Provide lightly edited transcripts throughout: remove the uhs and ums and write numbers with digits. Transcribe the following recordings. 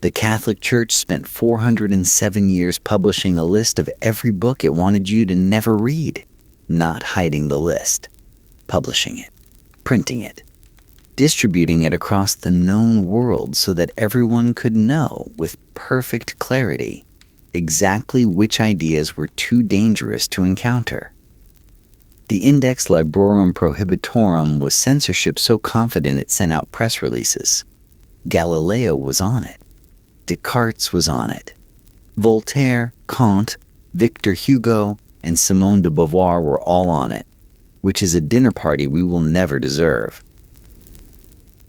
The Catholic Church spent 407 years publishing a list of every book it wanted you to never read, not hiding the list, publishing it, printing it, distributing it across the known world so that everyone could know with perfect clarity exactly which ideas were too dangerous to encounter. The Index Librorum Prohibitorum was censorship so confident it sent out press releases. Galileo was on it. Descartes was on it. Voltaire, Kant, Victor Hugo, and Simone de Beauvoir were all on it, which is a dinner party we will never deserve.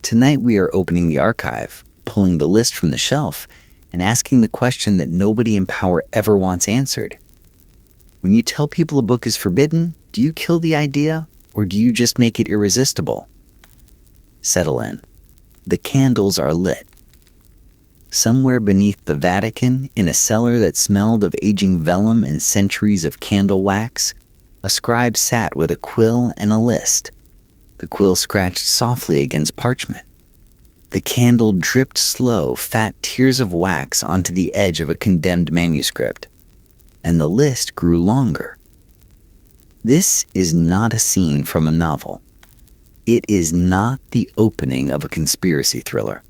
Tonight we are opening the archive, pulling the list from the shelf, and asking the question that nobody in power ever wants answered. When you tell people a book is forbidden, do you kill the idea, or do you just make it irresistible? Settle in. The candles are lit. Somewhere beneath the Vatican, in a cellar that smelled of aging vellum and centuries of candle wax, a scribe sat with a quill and a list. The quill scratched softly against parchment. The candle dripped slow, fat tears of wax onto the edge of a condemned manuscript, and the list grew longer. This is not a scene from a novel. It is not the opening of a conspiracy thriller.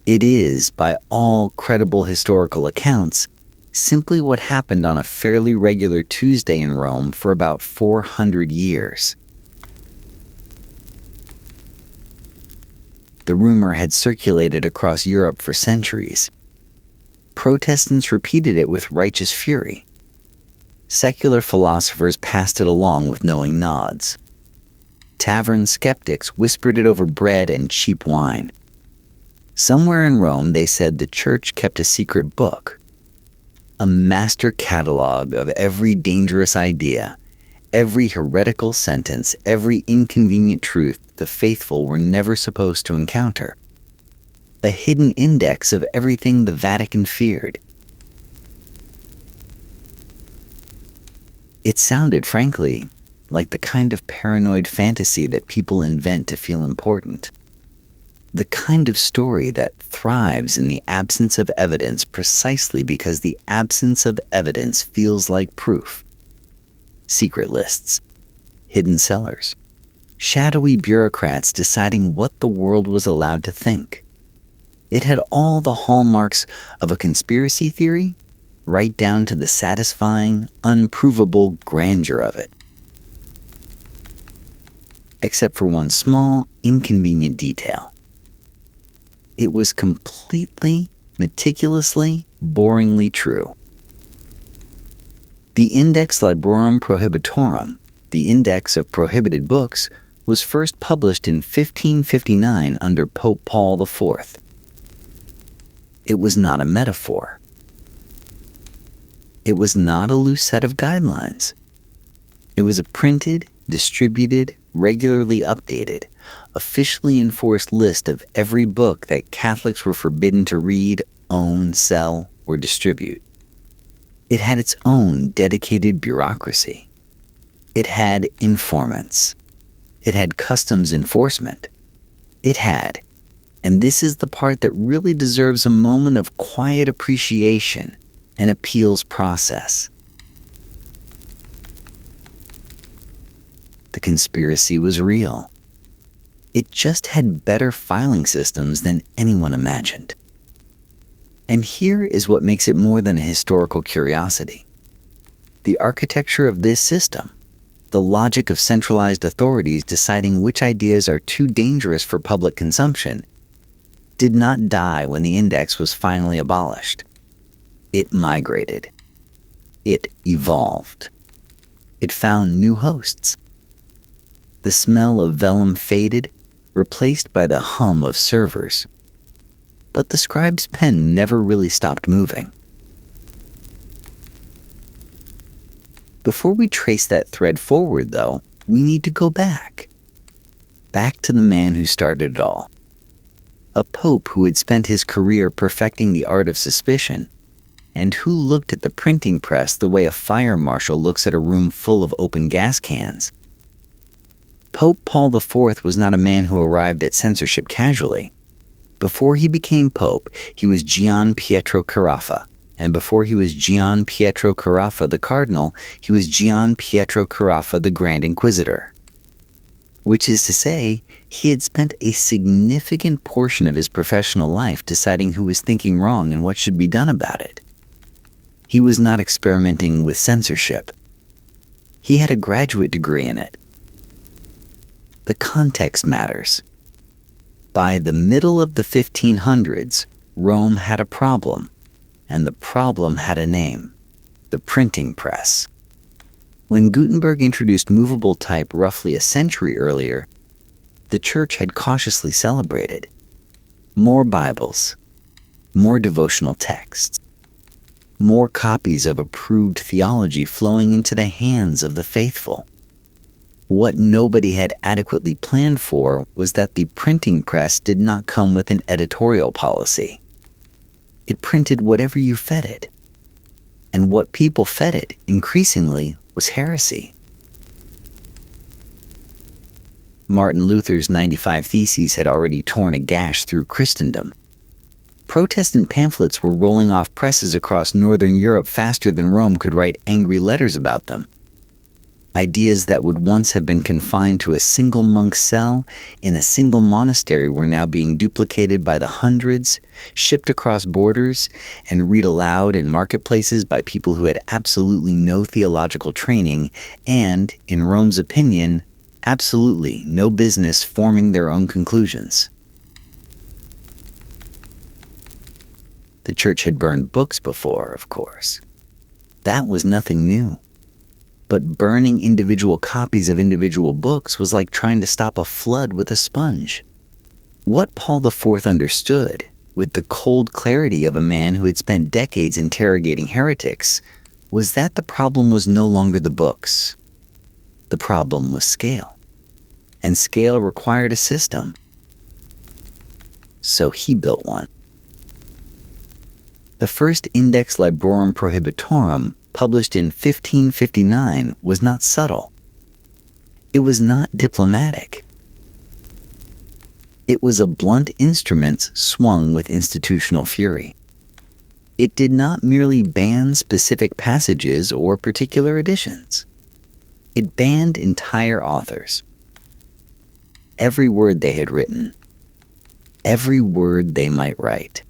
It is, by all credible historical accounts, simply what happened on a fairly regular Tuesday in Rome for about 400 years. The rumor had circulated across Europe for centuries. Protestants repeated it with righteous fury. Secular philosophers passed it along with knowing nods. Tavern skeptics whispered it over bread and cheap wine. Somewhere in Rome, they said the church kept a secret book, a master catalog of every dangerous idea, every heretical sentence, every inconvenient truth the faithful were never supposed to encounter, a hidden index of everything the Vatican feared. It sounded, frankly, like the kind of paranoid fantasy that people invent to feel important. The kind of story that thrives in the absence of evidence precisely because the absence of evidence feels like proof. Secret lists, hidden cellars, shadowy bureaucrats deciding what the world was allowed to think. It had all the hallmarks of a conspiracy theory, right down to the satisfying, unprovable grandeur of it. Except for one small, inconvenient detail. It was completely, meticulously, boringly true. The Index Librorum Prohibitorum, the Index of Prohibited Books, was first published in 1559 under Pope Paul IV. It was not a metaphor. It was not a loose set of guidelines. It was a printed, distributed, regularly updated, officially enforced list of every book that Catholics were forbidden to read, own, sell, or distribute. It had its own dedicated bureaucracy. It had informants. It had customs enforcement. It had, and this is the part that really deserves a moment of quiet appreciation, an appeals process. The conspiracy was real. It just had better filing systems than anyone imagined. And here is what makes it more than a historical curiosity. The architecture of this system, the logic of centralized authorities deciding which ideas are too dangerous for public consumption, did not die when the index was finally abolished. It migrated. It evolved. It found new hosts. The smell of vellum faded, replaced by the hum of servers. But the scribe's pen never really stopped moving. Before we trace that thread forward, though, we need to go back. Back to the man who started it all. A pope who had spent his career perfecting the art of suspicion, and who looked at the printing press the way a fire marshal looks at a room full of open gas cans. Pope Paul IV was not a man who arrived at censorship casually. Before he became pope, he was Gian Pietro Carafa, and before he was Gian Pietro Carafa the cardinal, he was Gian Pietro Carafa the Grand Inquisitor. Which is to say, he had spent a significant portion of his professional life deciding who was thinking wrong and what should be done about it. He was not experimenting with censorship. He had a graduate degree in it. The context matters. By the middle of the 1500s, Rome had a problem, and the problem had a name: the printing press. When Gutenberg introduced movable type roughly a century earlier, the church had cautiously celebrated. More Bibles, more devotional texts, more copies of approved theology flowing into the hands of the faithful. What nobody had adequately planned for was that the printing press did not come with an editorial policy. It printed whatever you fed it. And what people fed it, increasingly, was heresy. Martin Luther's 95 Theses had already torn a gash through Christendom. Protestant pamphlets were rolling off presses across Northern Europe faster than Rome could write angry letters about them. Ideas that would once have been confined to a single monk's cell in a single monastery were now being duplicated by the hundreds, shipped across borders, and read aloud in marketplaces by people who had absolutely no theological training and, in Rome's opinion, absolutely no business forming their own conclusions. The church had burned books before, of course. That was nothing new. But burning individual copies of individual books was like trying to stop a flood with a sponge. What Paul IV understood, with the cold clarity of a man who had spent decades interrogating heretics, was that the problem was no longer the books. The problem was scale. And scale required a system. So he built one. The first Index Librorum Prohibitorum, published in 1559, was not subtle. It was not diplomatic. It was a blunt instrument swung with institutional fury. It did not merely ban specific passages or particular editions. It banned entire authors. Every word they had written. Every word they might write.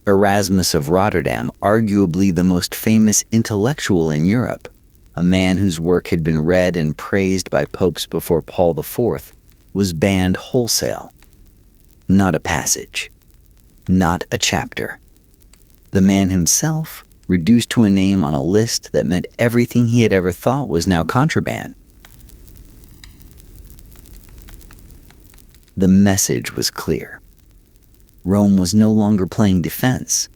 Erasmus of Rotterdam, arguably the most famous intellectual in Europe, a man whose work had been read and praised by popes before Paul IV, was banned wholesale. Not a passage. Not a chapter. The man himself, reduced to a name on a list that meant everything he had ever thought was now contraband. The message was clear. Rome was no longer playing defense.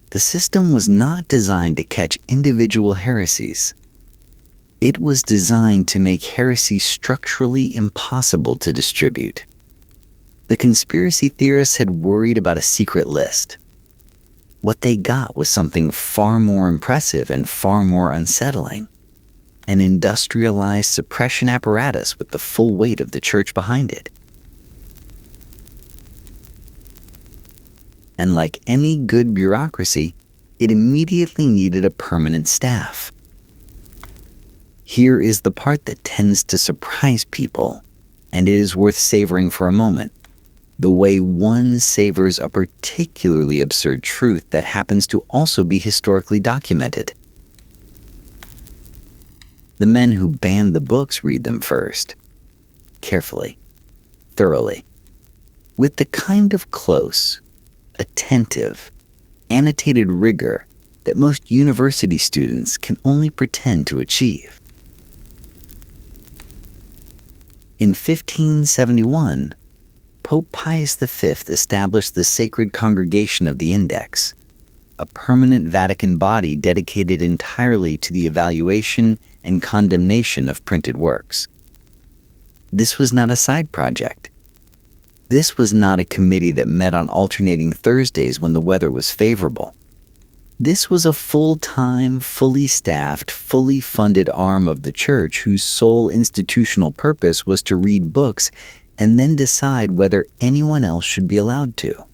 The system was not designed to catch individual heresies. It was designed to make heresy structurally impossible to distribute. The conspiracy theorists had worried about a secret list. What they got was something far more impressive and far more unsettling: an industrialized suppression apparatus with the full weight of the church behind it. And like any good bureaucracy, it immediately needed a permanent staff. Here is the part that tends to surprise people, and it is worth savoring for a moment. The way one savors a particularly absurd truth that happens to also be historically documented. The men who banned the books read them first, carefully, thoroughly, with the kind of close, attentive, annotated rigor that most university students can only pretend to achieve. In 1571, Pope Pius V established the Sacred Congregation of the Index, a permanent Vatican body dedicated entirely to the evaluation and condemnation of printed works. This was not a side project. This was not a committee that met on alternating Thursdays when the weather was favorable. This was a full-time, fully staffed, fully funded arm of the church whose sole institutional purpose was to read books and then decide whether anyone else should be allowed to.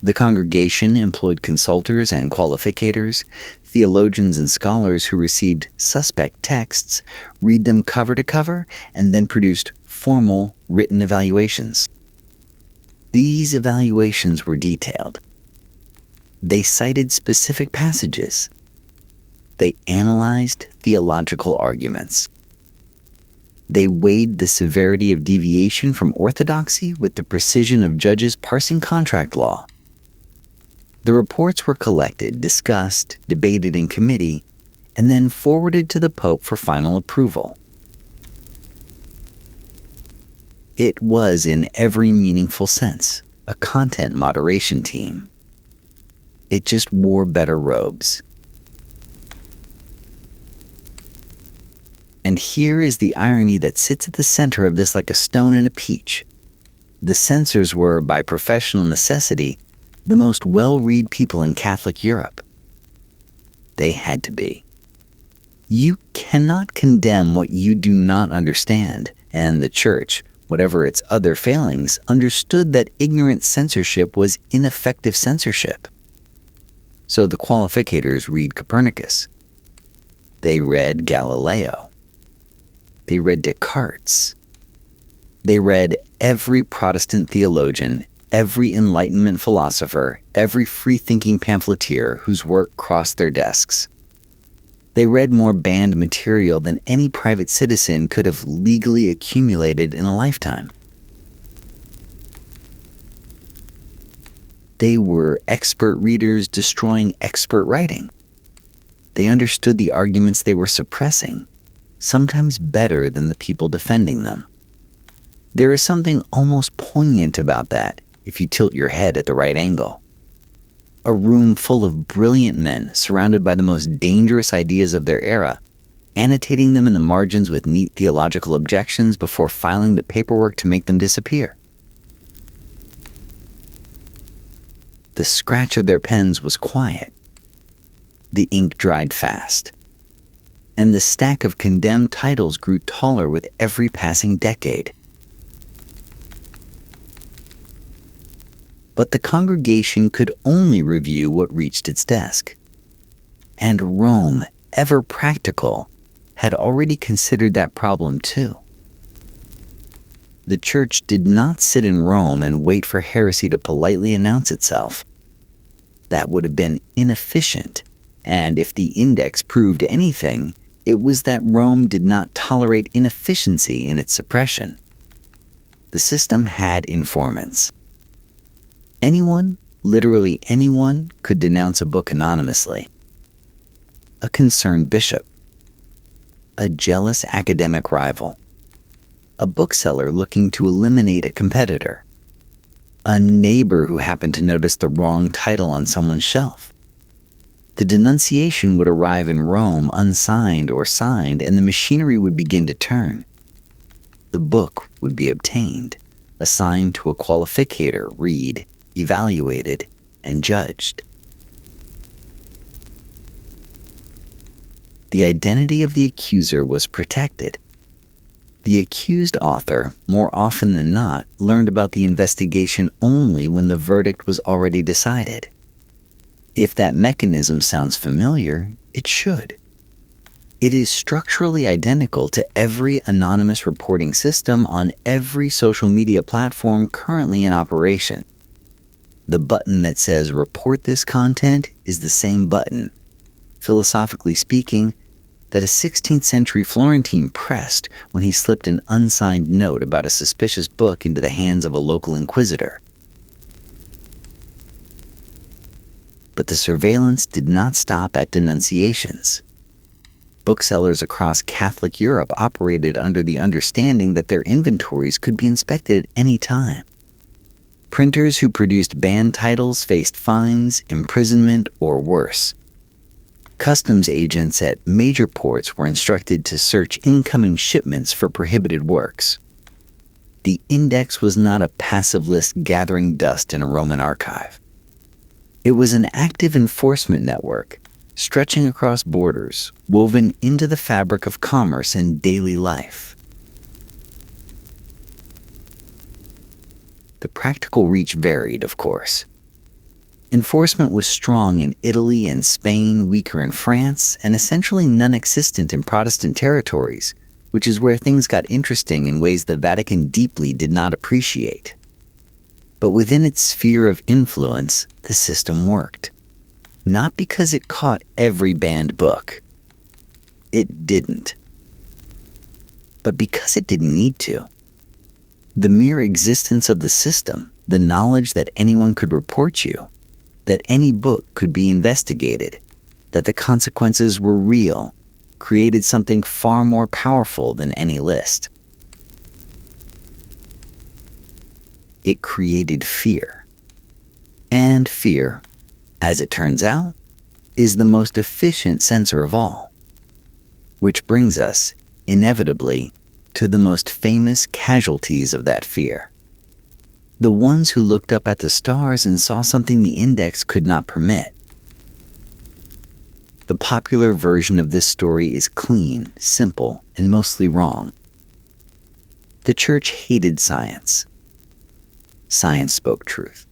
The congregation employed consultors and qualificators, theologians and scholars who received suspect texts, read them cover to cover, and then produced formal written evaluations. These evaluations were detailed. They cited specific passages. They analyzed theological arguments. They weighed the severity of deviation from orthodoxy with the precision of judges parsing contract law. The reports were collected, discussed, debated in committee, and then forwarded to the Pope for final approval. It was, in every meaningful sense, a content moderation team. It just wore better robes. And here is the irony that sits at the center of this like a stone in a peach. The censors were, by professional necessity, the most well-read people in Catholic Europe. They had to be. You cannot condemn what you do not understand, and the Church, whatever its other failings, understood that ignorant censorship was ineffective censorship. So the qualificators read Copernicus. They read Galileo. They read Descartes. They read every Protestant theologian, every Enlightenment philosopher, every free-thinking pamphleteer whose work crossed their desks. They read more banned material than any private citizen could have legally accumulated in a lifetime. They were expert readers destroying expert writing. They understood the arguments they were suppressing, sometimes better than the people defending them. There is something almost poignant about that if you tilt your head at the right angle. A room full of brilliant men surrounded by the most dangerous ideas of their era, annotating them in the margins with neat theological objections before filing the paperwork to make them disappear. The scratch of their pens was quiet. The ink dried fast. And the stack of condemned titles grew taller with every passing decade. But the congregation could only review what reached its desk. And Rome, ever practical, had already considered that problem too. The Church did not sit in Rome and wait for heresy to politely announce itself. That would have been inefficient, and if the index proved anything, it was that Rome did not tolerate inefficiency in its suppression. The system had informants. Anyone, literally anyone, could denounce a book anonymously. A concerned bishop. A jealous academic rival. A bookseller looking to eliminate a competitor. A neighbor who happened to notice the wrong title on someone's shelf. The denunciation would arrive in Rome unsigned or signed, and the machinery would begin to turn. The book would be obtained, assigned to a qualificator, read, evaluated, and judged. The identity of the accuser was protected. The accused author, more often than not, learned about the investigation only when the verdict was already decided. If that mechanism sounds familiar, it should. It is structurally identical to every anonymous reporting system on every social media platform currently in operation. The button that says report this content is the same button, philosophically speaking, that a 16th century Florentine pressed when he slipped an unsigned note about a suspicious book into the hands of a local inquisitor. But the surveillance did not stop at denunciations. Booksellers across Catholic Europe operated under the understanding that their inventories could be inspected at any time. Printers who produced banned titles faced fines, imprisonment, or worse. Customs agents at major ports were instructed to search incoming shipments for prohibited works. The index was not a passive list gathering dust in a Roman archive. It was an active enforcement network, stretching across borders, woven into the fabric of commerce and daily life. The practical reach varied, of course. Enforcement was strong in Italy and Spain, weaker in France, and essentially non-existent in Protestant territories, which is where things got interesting in ways the Vatican deeply did not appreciate. But within its sphere of influence, the system worked. Not because it caught every banned book. It didn't. But because it didn't need to. The mere existence of the system, the knowledge that anyone could report you, that any book could be investigated, that the consequences were real, created something far more powerful than any list. It created fear. And fear, as it turns out, is the most efficient censor of all. Which brings us, inevitably, to the most famous casualties of that fear. The ones who looked up at the stars and saw something the index could not permit. The popular version of this story is clean, simple, and mostly wrong. The church hated science. Science spoke truth.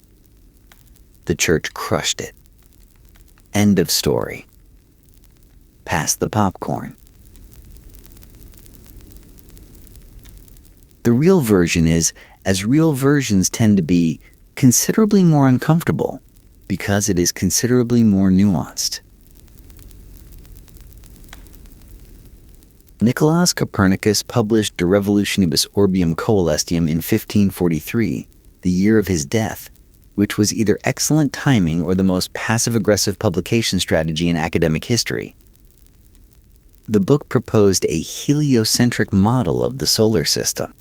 The church crushed it. End of story. Pass the popcorn. The real version is, as real versions tend to be, considerably more uncomfortable because it is considerably more nuanced. Nicolaus Copernicus published De Revolutionibus Orbium Coelestium in 1543, the year of his death, which was either excellent timing or the most passive-aggressive publication strategy in academic history. The book proposed a heliocentric model of the solar system.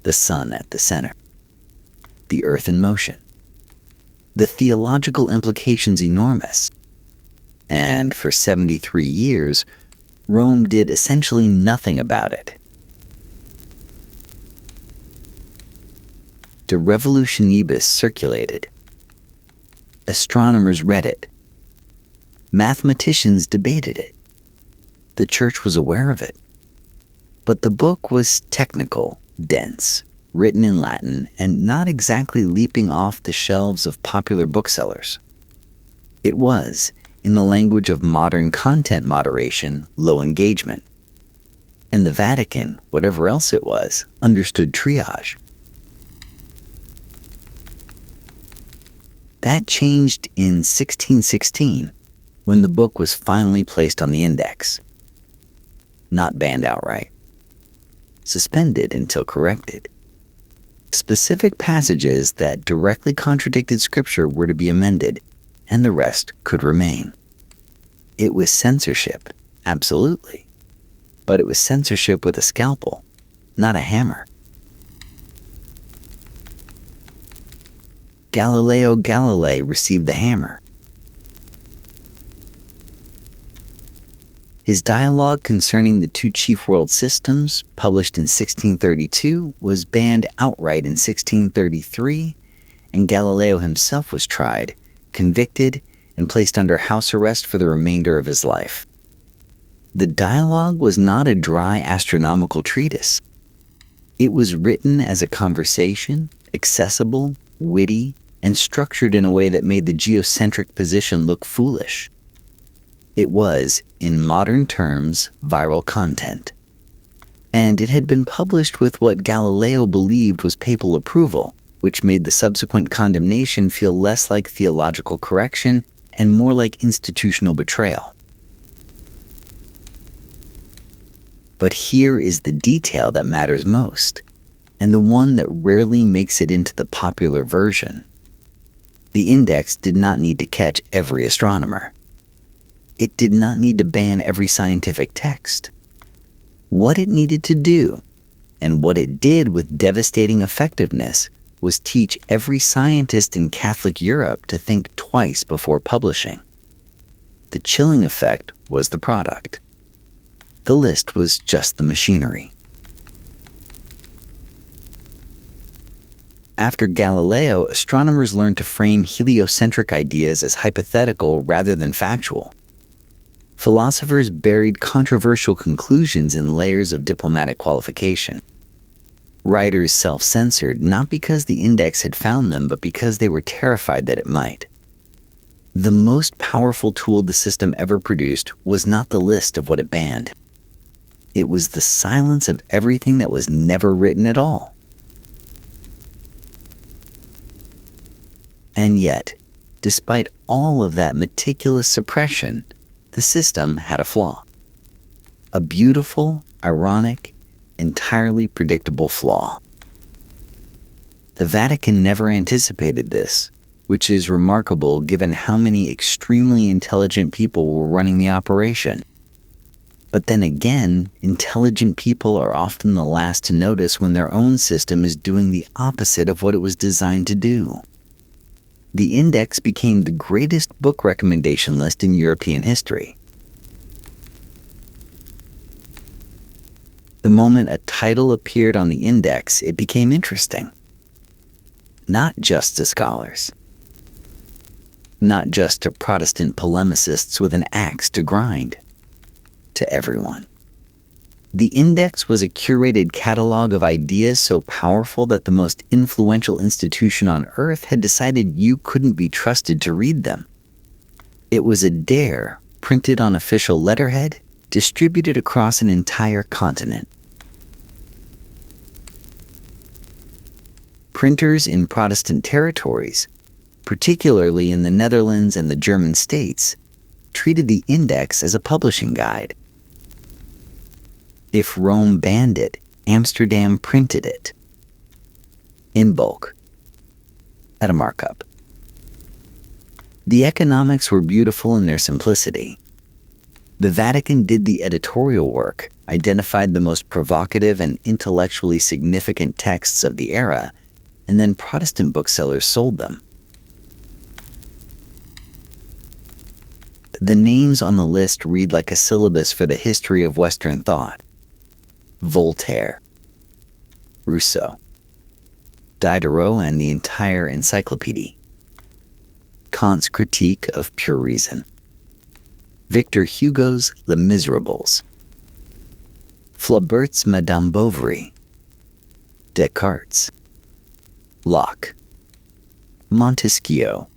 The sun at the center. The earth in motion. The theological implications enormous. And for 73 years, Rome did essentially nothing about it. De Revolutionibus circulated. Astronomers read it. Mathematicians debated it. The church was aware of it. But the book was technical, dense, written in Latin, and not exactly leaping off the shelves of popular booksellers. It was, in the language of modern content moderation, low engagement. And the Vatican, whatever else it was, understood triage. That changed in 1616, when the book was finally placed on the index. Not banned outright. Suspended until corrected. Specific passages that directly contradicted Scripture were to be amended, and the rest could remain. It was censorship, absolutely. But it was censorship with a scalpel, not a hammer. Galileo Galilei received the hammer. His dialogue concerning the two chief world systems, published in 1632, was banned outright in 1633, and Galileo himself was tried, convicted, and placed under house arrest for the remainder of his life. The dialogue was not a dry astronomical treatise. It was written as a conversation, accessible, witty, and structured in a way that made the geocentric position look foolish. It was, in modern terms, viral content. And it had been published with what Galileo believed was papal approval, which made the subsequent condemnation feel less like theological correction and more like institutional betrayal. But here is the detail that matters most, and the one that rarely makes it into the popular version. The index did not need to catch every astronomer. It did not need to ban every scientific text. What it needed to do, and what it did with devastating effectiveness, was teach every scientist in Catholic Europe to think twice before publishing. The chilling effect was the product. The list was just the machinery. After Galileo, astronomers learned to frame heliocentric ideas as hypothetical rather than factual, Philosophers buried controversial conclusions in layers of diplomatic qualification. Writers self-censored not because the index had found them, but because they were terrified that it might. The most powerful tool the system ever produced was not the list of what it banned. It was the silence of everything that was never written at all. And yet, despite all of that meticulous suppression, the system had a flaw. A beautiful, ironic, entirely predictable flaw. The Vatican never anticipated this, which is remarkable given how many extremely intelligent people were running the operation. But then again, intelligent people are often the last to notice when their own system is doing the opposite of what it was designed to do. The index became the greatest book recommendation list in European history. The moment a title appeared on the index, it became interesting. Not just to scholars. Not just to Protestant polemicists with an axe to grind. To everyone. The index was a curated catalog of ideas so powerful that the most influential institution on earth had decided you couldn't be trusted to read them. It was a dare printed on official letterhead, distributed across an entire continent. Printers in Protestant territories, particularly in the Netherlands and the German states, treated the index as a publishing guide. If Rome banned it, Amsterdam printed it. In bulk. At a markup. The economics were beautiful in their simplicity. The Vatican did the editorial work, identified the most provocative and intellectually significant texts of the era, and then Protestant booksellers sold them. The names on the list read like a syllabus for the history of Western thought. Voltaire, Rousseau, Diderot and the entire encyclopedia, Kant's Critique of Pure Reason, Victor Hugo's Les Miserables, Flaubert's Madame Bovary, Descartes, Locke, Montesquieu.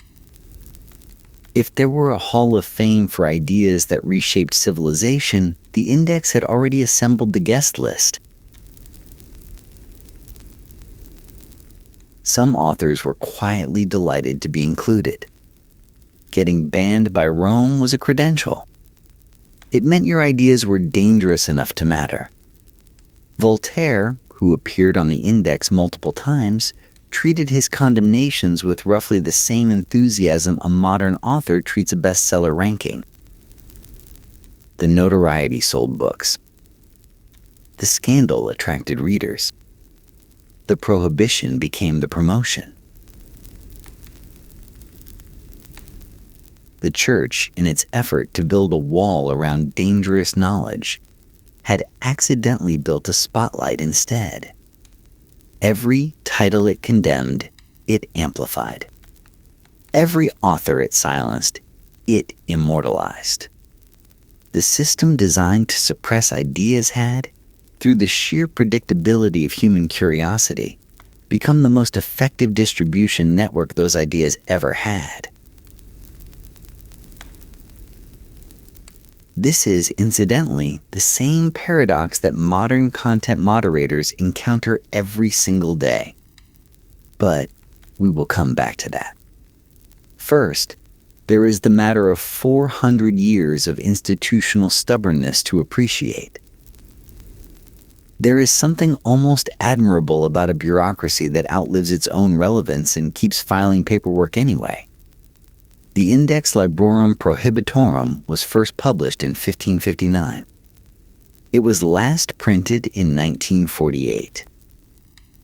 If there were a hall of fame for ideas that reshaped civilization, the index had already assembled the guest list. Some authors were quietly delighted to be included. Getting banned by Rome was a credential. It meant your ideas were dangerous enough to matter. Voltaire, who appeared on the index multiple times, treated his condemnations with roughly the same enthusiasm a modern author treats a bestseller ranking. The notoriety sold books. The scandal attracted readers. The prohibition became the promotion. The church, in its effort to build a wall around dangerous knowledge, had accidentally built a spotlight instead. Every title it condemned, it amplified. Every author it silenced, it immortalized. The system designed to suppress ideas had, through the sheer predictability of human curiosity, become the most effective distribution network those ideas ever had. This is, incidentally, the same paradox that modern content moderators encounter every single day. But we will come back to that. First, there is the matter of 400 years of institutional stubbornness to appreciate. There is something almost admirable about a bureaucracy that outlives its own relevance and keeps filing paperwork anyway. The Index Librorum Prohibitorum was first published in 1559. It was last printed in 1948.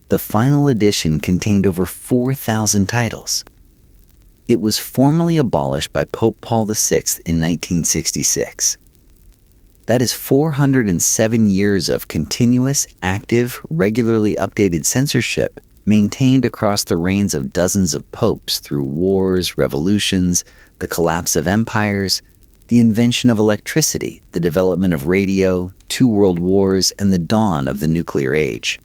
The final edition contained over 4,000 titles. It was formally abolished by Pope Paul VI in 1966. That is 407 years of continuous, active, regularly updated censorship maintained across the reigns of dozens of popes through wars, revolutions, the collapse of empires, The invention of electricity, the development of radio, 2 world wars, and the dawn of the nuclear age.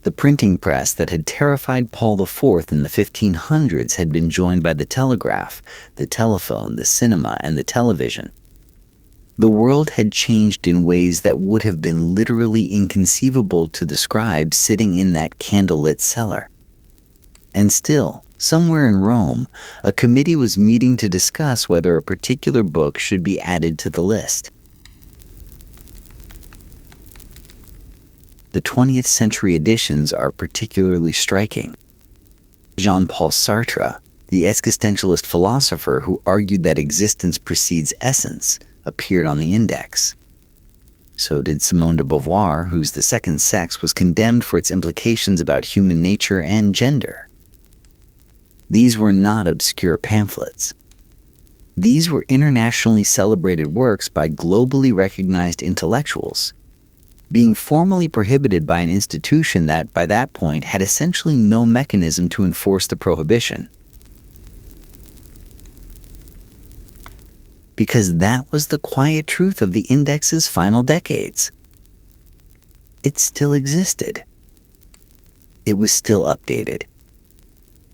The printing press that had terrified Paul IV in the 1500s had been joined by the telegraph, the telephone, the cinema, and the television. The world had changed in ways that would have been literally inconceivable to the scribe sitting in that candlelit cellar. And still, somewhere in Rome, a committee was meeting to discuss whether a particular book should be added to the list. The 20th century editions are particularly striking. Jean-Paul Sartre, the existentialist philosopher who argued that existence precedes essence, appeared on the index. So did Simone de Beauvoir, whose The Second Sex was condemned for its implications about human nature and gender. These were not obscure pamphlets. These were internationally celebrated works by globally recognized intellectuals, being formally prohibited by an institution that, by that point, had essentially no mechanism to enforce the prohibition. Because that was the quiet truth of the index's final decades. It still existed. It was still updated.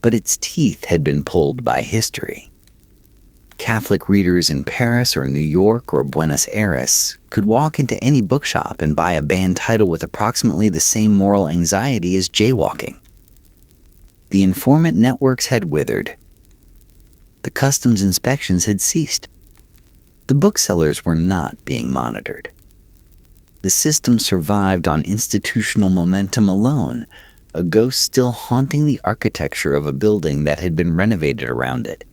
But its teeth had been pulled by history. Catholic readers in Paris or New York or Buenos Aires could walk into any bookshop and buy a banned title with approximately the same moral anxiety as jaywalking. The informant networks had withered. The customs inspections had ceased. The booksellers were not being monitored. The system survived on institutional momentum alone, a ghost still haunting the architecture of a building that had been renovated around it.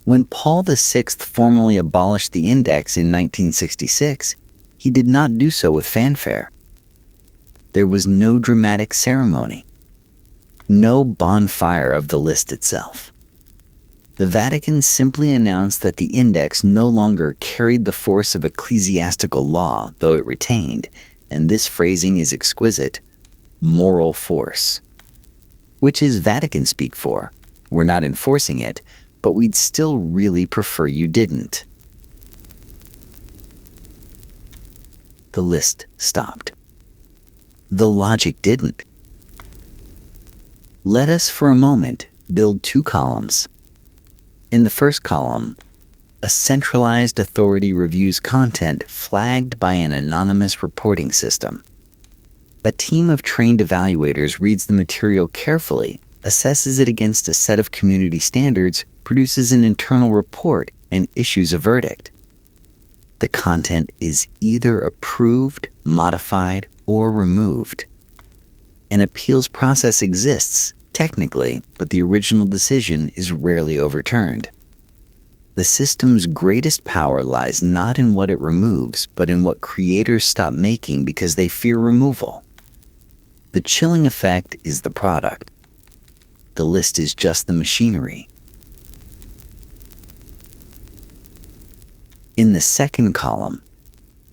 When Paul VI formally abolished the index in 1966, he did not do so with fanfare. There was no dramatic ceremony, no bonfire of the list itself. The Vatican simply announced that the index no longer carried the force of ecclesiastical law, though it retained, and this phrasing is exquisite, moral force. Which is Vatican speak for. We're not enforcing it, but we'd still really prefer you didn't. The list stopped. The logic didn't. Let us for a moment build 2 columns. In the first column, a centralized authority reviews content flagged by an anonymous reporting system. A team of trained evaluators reads the material carefully, assesses it against a set of community standards, produces an internal report, and issues a verdict. The content is either approved, modified, or removed. An appeals process exists, technically, but the original decision is rarely overturned. The system's greatest power lies not in what it removes, but in what creators stop making because they fear removal. The chilling effect is the product. The list is just the machinery. In the second column,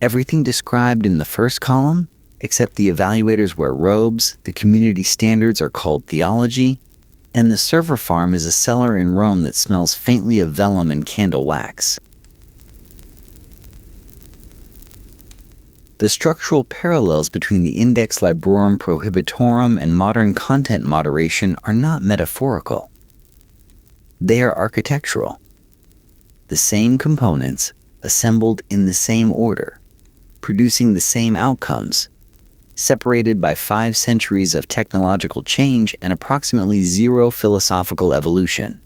everything described in the first column, except the evaluators wear robes, the community standards are called theology, and the server farm is a cellar in Rome that smells faintly of vellum and candle wax. The structural parallels between the Index Librorum Prohibitorum and modern content moderation are not metaphorical. They are architectural. The same components, assembled in the same order, producing the same outcomes, separated by 5 centuries of technological change and approximately 0 philosophical evolution.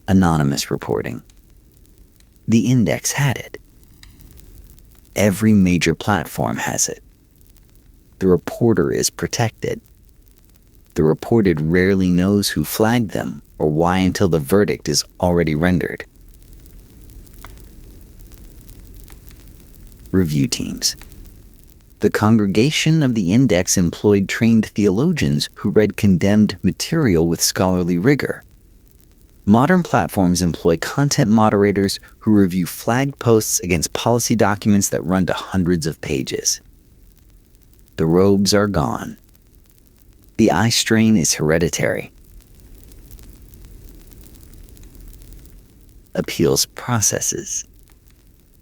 Anonymous reporting. The index had it. Every major platform has it. The reporter is protected. The reported rarely knows who flagged them or why until the verdict is already rendered. Review teams. The congregation of the index employed trained theologians who read condemned material with scholarly rigor. Modern platforms employ content moderators who review flagged posts against policy documents that run to hundreds of pages. The robes are gone. The eye strain is hereditary. Appeals processes.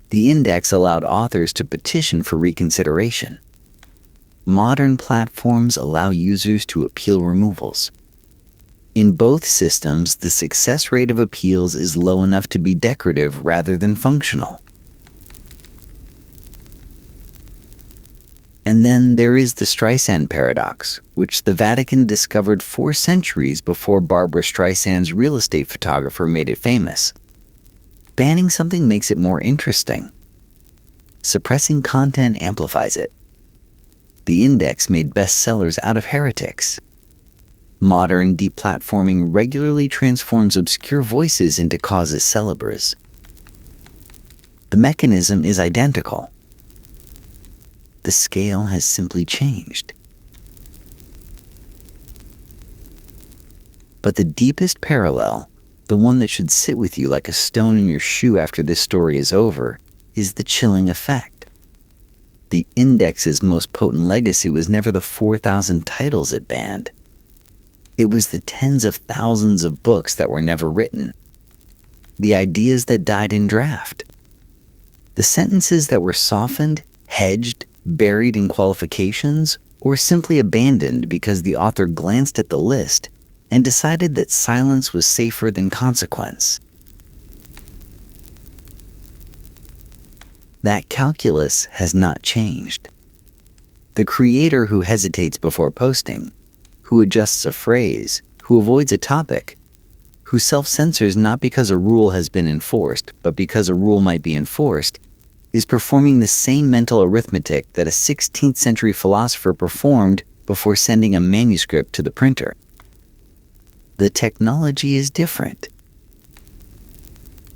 The index allowed authors to petition for reconsideration. Modern platforms allow users to appeal removals. In both systems, the success rate of appeals is low enough to be decorative rather than functional. And then there is the Streisand paradox, which the Vatican discovered 4 centuries before Barbara Streisand's real estate photographer made it famous. Banning something makes it more interesting. Suppressing content amplifies it. The index made bestsellers out of heretics. Modern deplatforming regularly transforms obscure voices into causes célèbres. The mechanism is identical. The scale has simply changed. But the deepest parallel, the one that should sit with you like a stone in your shoe after this story is over, is the chilling effect. The index's most potent legacy was never the 4,000 titles it banned. It was the tens of thousands of books that were never written. The ideas that died in draft. The sentences that were softened, hedged, buried in qualifications, or simply abandoned because the author glanced at the list and decided that silence was safer than consequence. That calculus has not changed. The creator who hesitates before posting, who adjusts a phrase, who avoids a topic, who self-censors not because a rule has been enforced, but because a rule might be enforced, is performing the same mental arithmetic that a 16th century philosopher performed before sending a manuscript to the printer. The technology is different.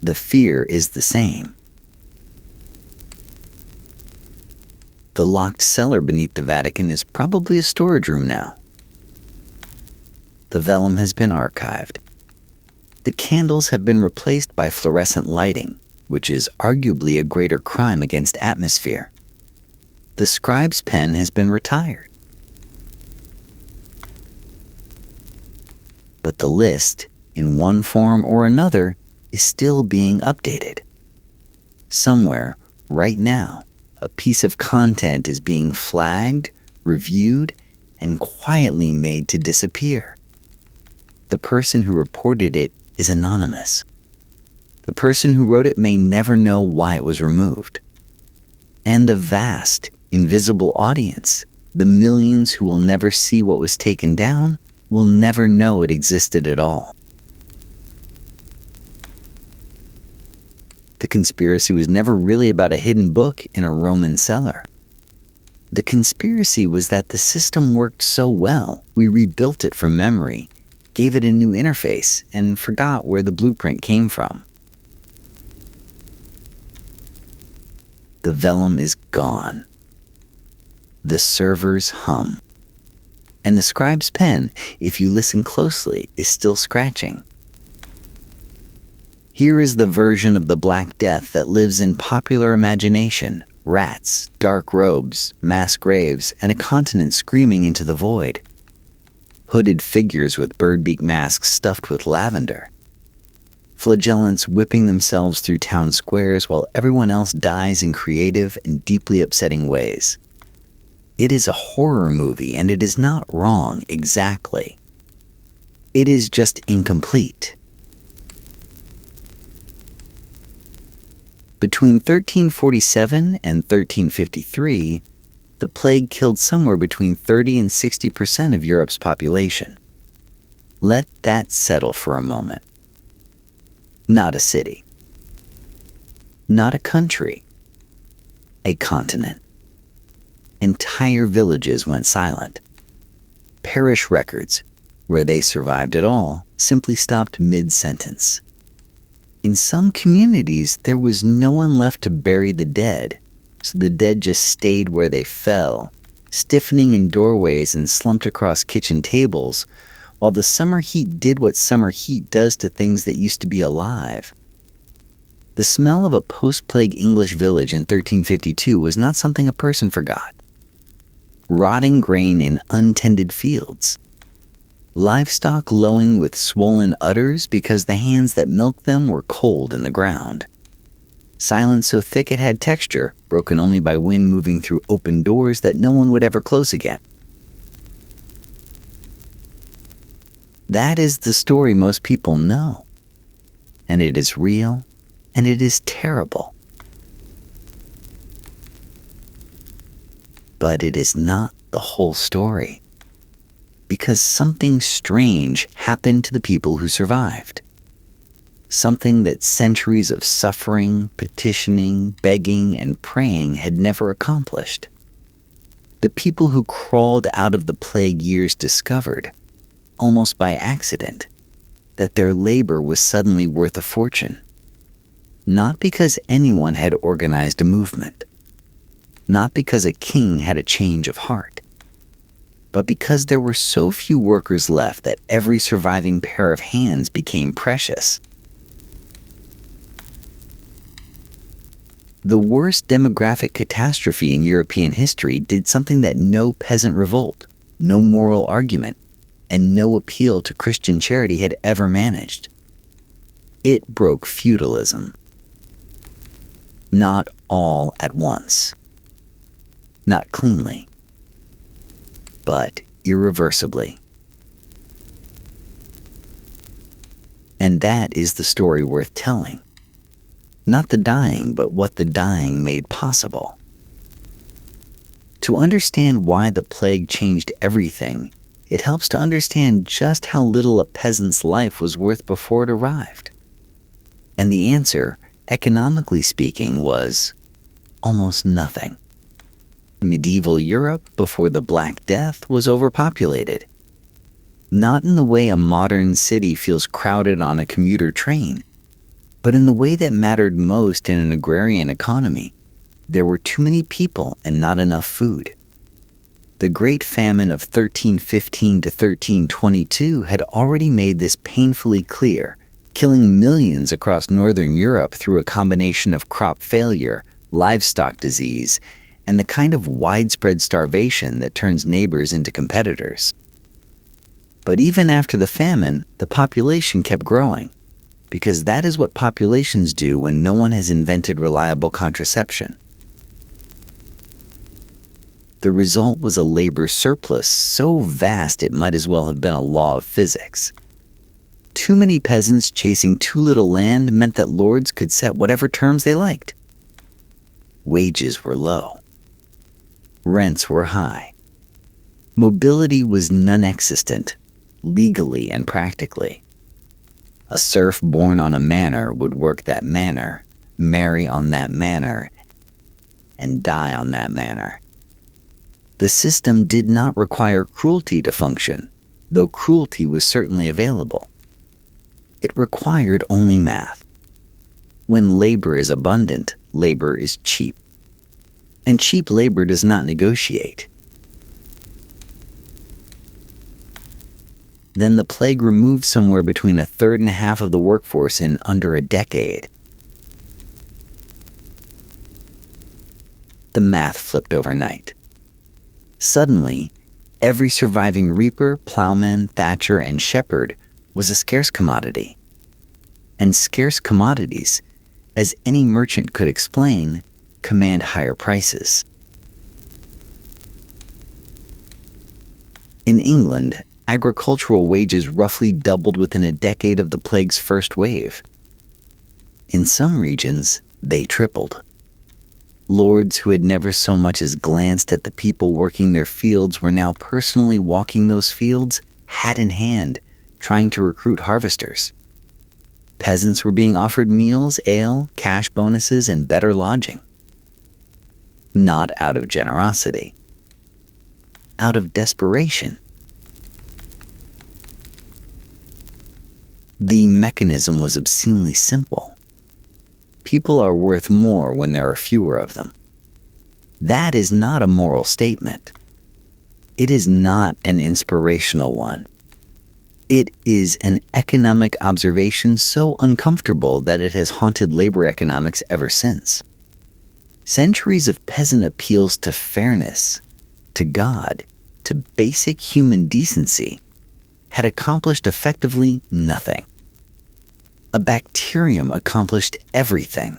The fear is the same. The locked cellar beneath the Vatican is probably a storage room now. The vellum has been archived. The candles have been replaced by fluorescent lighting, which is arguably a greater crime against atmosphere. The scribe's pen has been retired. But the list, in one form or another, is still being updated. Somewhere, right now, a piece of content is being flagged, reviewed, and quietly made to disappear. The person who reported it is anonymous. The person who wrote it may never know why it was removed. And the vast, invisible audience, the millions who will never see what was taken down, will never know it existed at all. The conspiracy was never really about a hidden book in a Roman cellar. The conspiracy was that the system worked so well, we rebuilt it from memory, gave it a new interface, and forgot where the blueprint came from. The vellum is gone. The servers hum. And the scribe's pen, if you listen closely, is still scratching. Here is the version of the Black Death that lives in popular imagination: rats, dark robes, mass graves, and a continent screaming into the void. Hooded figures with birdbeak masks stuffed with lavender. Flagellants whipping themselves through town squares while everyone else dies in creative and deeply upsetting ways. It is a horror movie, and it is not wrong exactly. It is just incomplete. Between 1347 and 1353, the plague killed somewhere between 30 and 60% of Europe's population. Let that settle for a moment. Not a city. Not a country. A continent. Entire villages went silent. Parish records, where they survived at all, simply stopped mid-sentence. In some communities, there was no one left to bury the dead, so the dead just stayed where they fell, stiffening in doorways and slumped across kitchen tables, while the summer heat did what summer heat does to things that used to be alive. The smell of a post-plague English village in 1352 was not something a person forgot. rotting grain in untended fields, livestock lowing with swollen udders because the hands that milked them were cold in the ground, silence so thick it had texture, broken only by wind moving through open doors that no one would ever close again. That is the story most people know, and it is real, and it is terrible. But it is not the whole story, because something strange happened to the people who survived. Something that centuries of suffering, petitioning, begging, and praying had never accomplished. The people who crawled out of the plague years discovered, almost by accident, that their labor was suddenly worth a fortune. Not because anyone had organized a movement, not because a king had a change of heart, but because there were so few workers left that every surviving pair of hands became precious. The worst demographic catastrophe in European history did something that no peasant revolt, no moral argument, and no appeal to Christian charity had ever managed. It broke feudalism. Not all at once. Not cleanly, but irreversibly. And that is the story worth telling. Not the dying, but what the dying made possible. To understand why the plague changed everything, it helps to understand just how little a peasant's life was worth before it arrived. And the answer, economically speaking, was almost nothing. Medieval Europe, before the Black Death, was overpopulated. Not in the way a modern city feels crowded on a commuter train, but in the way that mattered most in an agrarian economy. There were too many people and not enough food. The Great Famine of 1315 to 1322 had already made this painfully clear, killing millions across northern Europe through a combination of crop failure, livestock disease, and the kind of widespread starvation that turns neighbors into competitors. But even after the famine, the population kept growing, because that is what populations do when no one has invented reliable contraception. The result was a labor surplus so vast it might as well have been a law of physics. Too many peasants chasing too little land meant that lords could set whatever terms they liked. Wages were low. Rents were high. Mobility was non-existent, legally and practically. A serf born on a manor would work that manor, marry on that manor, and die on that manor. The system did not require cruelty to function, though cruelty was certainly available. It required only math. When labor is abundant, labor is cheap. And cheap labor does not negotiate. Then the plague removed somewhere between a third and a half of the workforce in under a decade. The math flipped overnight. Suddenly, every surviving reaper, plowman, thatcher, and shepherd was a scarce commodity. And scarce commodities, as any merchant could explain, command higher prices. In England, agricultural wages roughly doubled within a decade of the plague's first wave. In some regions, they tripled. Lords who had never so much as glanced at the people working their fields were now personally walking those fields, hat in hand, trying to recruit harvesters. Peasants were being offered meals, ale, cash bonuses, and better lodging. Not out of generosity. Out of desperation. The mechanism was obscenely simple. People are worth more when there are fewer of them. That is not a moral statement. It is not an inspirational one. It is an economic observation so uncomfortable that it has haunted labor economics ever since. Centuries of peasant appeals to fairness, to God, to basic human decency, had accomplished effectively nothing. A bacterium accomplished everything.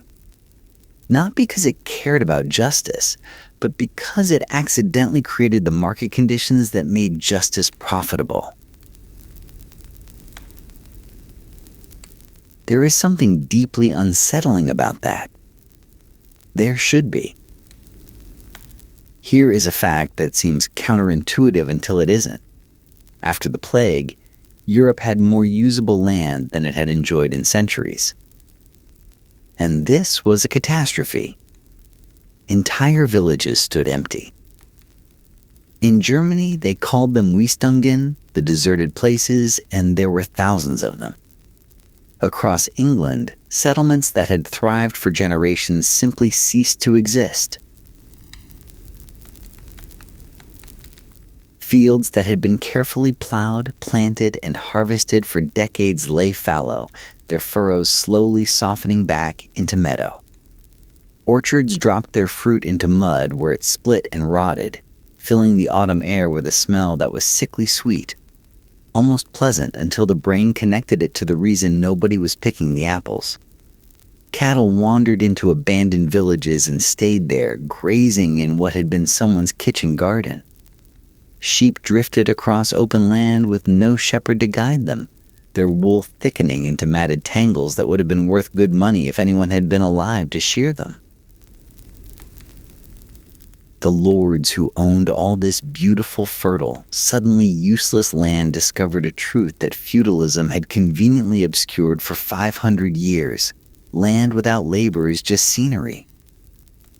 Not because it cared about justice, but because it accidentally created the market conditions that made justice profitable. There is something deeply unsettling about that. There should be. Here is a fact that seems counterintuitive until it isn't. After the plague, Europe had more usable land than it had enjoyed in centuries. And this was a catastrophe. Entire villages stood empty. In Germany, they called them Wüstungen, the deserted places, and there were thousands of them. Across England, settlements that had thrived for generations simply ceased to exist. Fields that had been carefully plowed, planted, and harvested for decades lay fallow, their furrows slowly softening back into meadow. Orchards dropped their fruit into mud where it split and rotted, filling the autumn air with a smell that was sickly sweet, almost pleasant until the brain connected it to the reason nobody was picking the apples. Cattle wandered into abandoned villages and stayed there, grazing in what had been someone's kitchen garden. Sheep drifted across open land with no shepherd to guide them, their wool thickening into matted tangles that would have been worth good money if anyone had been alive to shear them. The lords who owned all this beautiful, fertile, suddenly useless land discovered a truth that feudalism had conveniently obscured for 500 years. Land without labor is just scenery.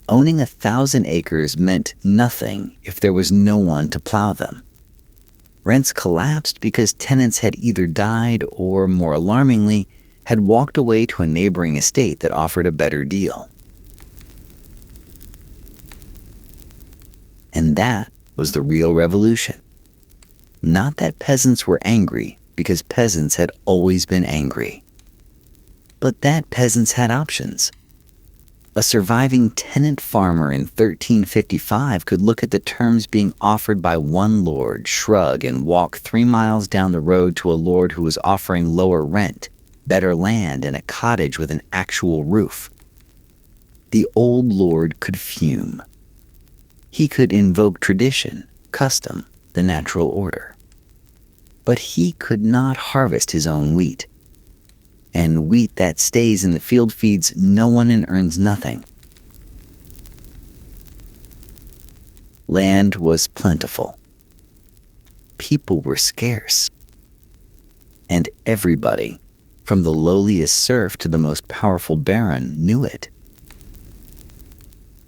Owning 1,000 acres meant nothing if there was no one to plow them. Rents collapsed because tenants had either died or, more alarmingly, had walked away to a neighboring estate that offered a better deal. And that was the real revolution. Not that peasants were angry, because peasants had always been angry, but that peasants had options. A surviving tenant farmer in 1355 could look at the terms being offered by one lord, shrug, and walk 3 miles down the road to a lord who was offering lower rent, better land, and a cottage with an actual roof. The old lord could fume. He could invoke tradition, custom, the natural order. But he could not harvest his own wheat. And wheat that stays in the field feeds no one and earns nothing. Land was plentiful. People were scarce. And everybody, from the lowliest serf to the most powerful baron, knew it.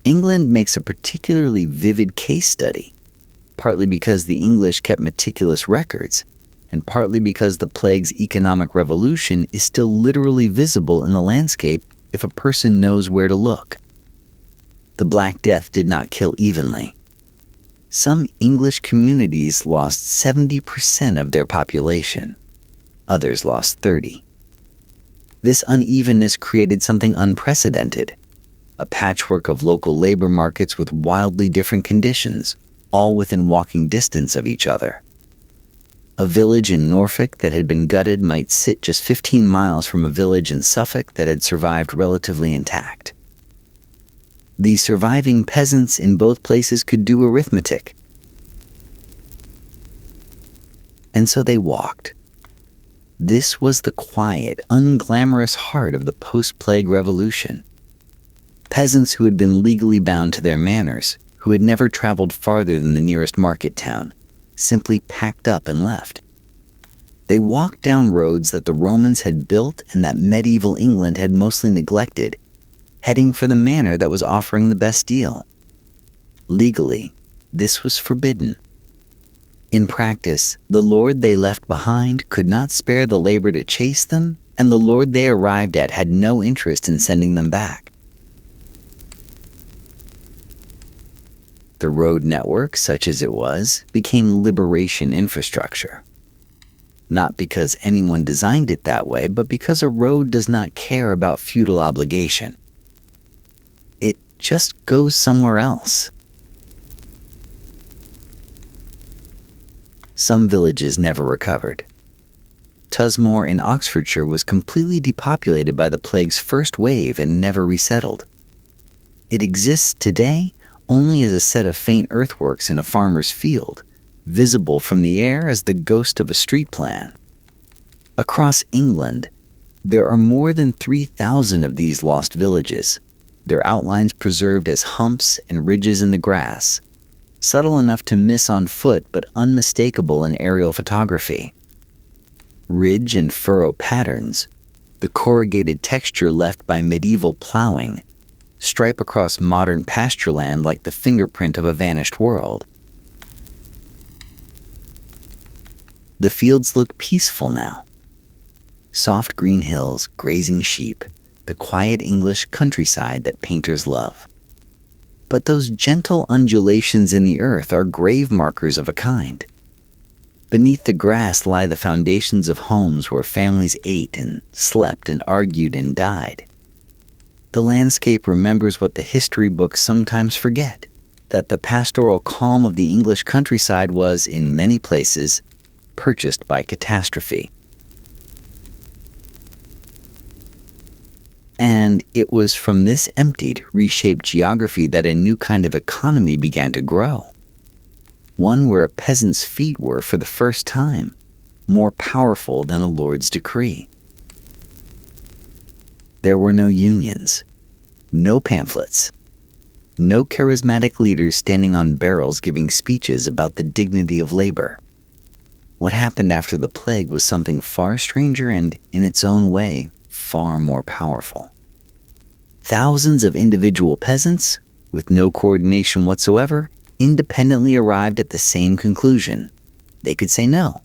England makes a particularly vivid case study, partly because the English kept meticulous records, and partly because the plague's economic revolution is still literally visible in the landscape if a person knows where to look. The Black Death did not kill evenly. Some English communities lost 70% of their population. Others lost 30%. This unevenness created something unprecedented, a patchwork of local labor markets with wildly different conditions, all within walking distance of each other. A village in Norfolk that had been gutted might sit just 15 miles from a village in Suffolk that had survived relatively intact. The surviving peasants in both places could do arithmetic. And so they walked. This was the quiet, unglamorous heart of the post-plague revolution. Peasants who had been legally bound to their manors, who had never traveled farther than the nearest market town, simply packed up and left. They walked down roads that the Romans had built and that medieval England had mostly neglected, heading for the manor that was offering the best deal. Legally, this was forbidden. In practice, the lord they left behind could not spare the labor to chase them, and the lord they arrived at had no interest in sending them back. The road network, such as it was, became liberation infrastructure. Not because anyone designed it that way, but because a road does not care about feudal obligation. It just goes somewhere else. Some villages never recovered. Tusmore in Oxfordshire was completely depopulated by the plague's first wave and never resettled. It exists today only as a set of faint earthworks in a farmer's field, visible from the air as the ghost of a street plan. Across England, there are more than 3,000 of these lost villages, their outlines preserved as humps and ridges in the grass, subtle enough to miss on foot but unmistakable in aerial photography. Ridge and furrow patterns, the corrugated texture left by medieval plowing, stripe across modern pasture land like the fingerprint of a vanished world. The fields look peaceful now. Soft green hills, grazing sheep, the quiet English countryside that painters love. But those gentle undulations in the earth are grave markers of a kind. Beneath the grass lie the foundations of homes where families ate and slept and argued and died. The landscape remembers what the history books sometimes forget, that the pastoral calm of the English countryside was, in many places, purchased by catastrophe. And it was from this emptied, reshaped geography that a new kind of economy began to grow. One where a peasant's feet were, for the first time, more powerful than a lord's decree. There were no unions, no pamphlets, no charismatic leaders standing on barrels giving speeches about the dignity of labor. What happened after the plague was something far stranger and, in its own way, far more powerful. Thousands of individual peasants, with no coordination whatsoever, independently arrived at the same conclusion. They could say no.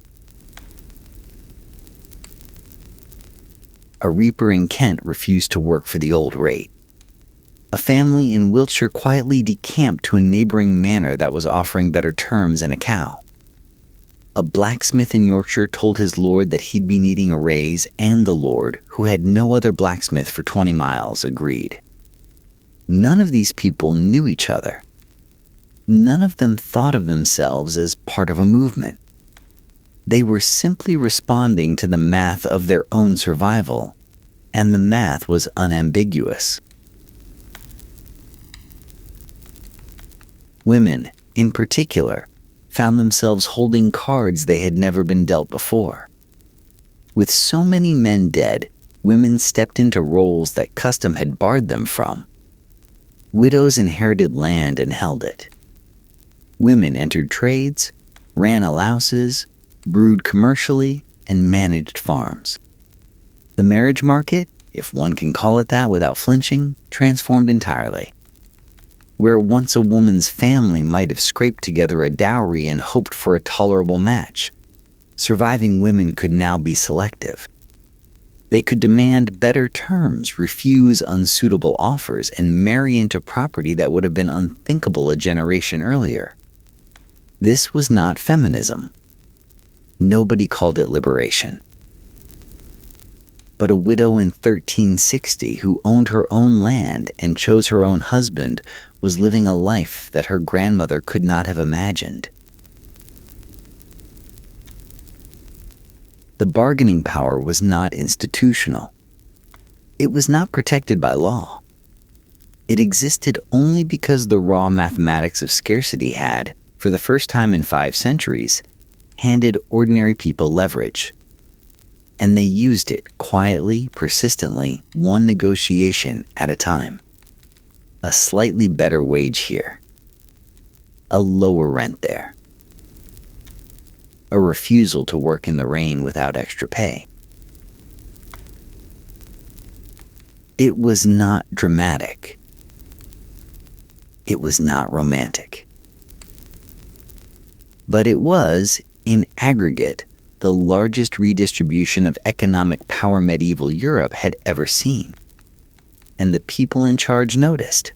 A reaper in Kent refused to work for the old rate. A family in Wiltshire quietly decamped to a neighboring manor that was offering better terms and a cow. A blacksmith in Yorkshire told his lord that he'd be needing a raise, and the lord, who had no other blacksmith for 20 miles, agreed. None of these people knew each other. None of them thought of themselves as part of a movement. They were simply responding to the math of their own survival, and the math was unambiguous. Women, in particular, found themselves holding cards they had never been dealt before. With so many men dead, women stepped into roles that custom had barred them from. Widows inherited land and held it. Women entered trades, ran alouses, brewed commercially, and managed farms. The marriage market, if one can call it that without flinching, transformed entirely. Where once a woman's family might have scraped together a dowry and hoped for a tolerable match, surviving women could now be selective. They could demand better terms, refuse unsuitable offers, and marry into property that would have been unthinkable a generation earlier. This was not feminism. Nobody called it liberation. But a widow in 1360 who owned her own land and chose her own husband was living a life that her grandmother could not have imagined. The bargaining power was not institutional. It was not protected by law. It existed only because the raw mathematics of scarcity had, for the first time in 5 centuries, handed ordinary people leverage. And they used it quietly, persistently, one negotiation at a time. A slightly better wage here. A lower rent there. A refusal to work in the rain without extra pay. It was not dramatic. It was not romantic. But it was, in aggregate, the largest redistribution of economic power medieval Europe had ever seen. And the people in charge noticed.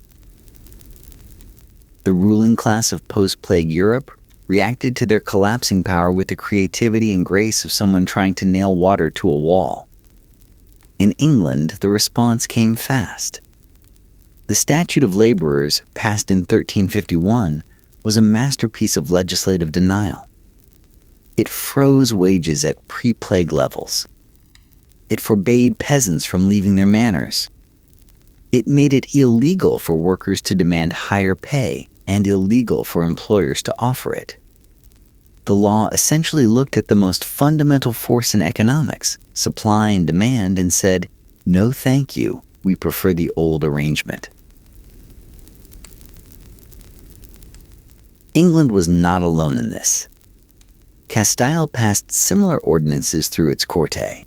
The ruling class of post-plague Europe reacted to their collapsing power with the creativity and grace of someone trying to nail water to a wall. In England, the response came fast. The Statute of Laborers, passed in 1351, was a masterpiece of legislative denial. It froze wages at pre-plague levels. It forbade peasants from leaving their manors. It made it illegal for workers to demand higher pay and illegal for employers to offer it. The law essentially looked at the most fundamental force in economics, supply and demand, and said, "No thank you, we prefer the old arrangement." England was not alone in this. Castile passed similar ordinances through its corte.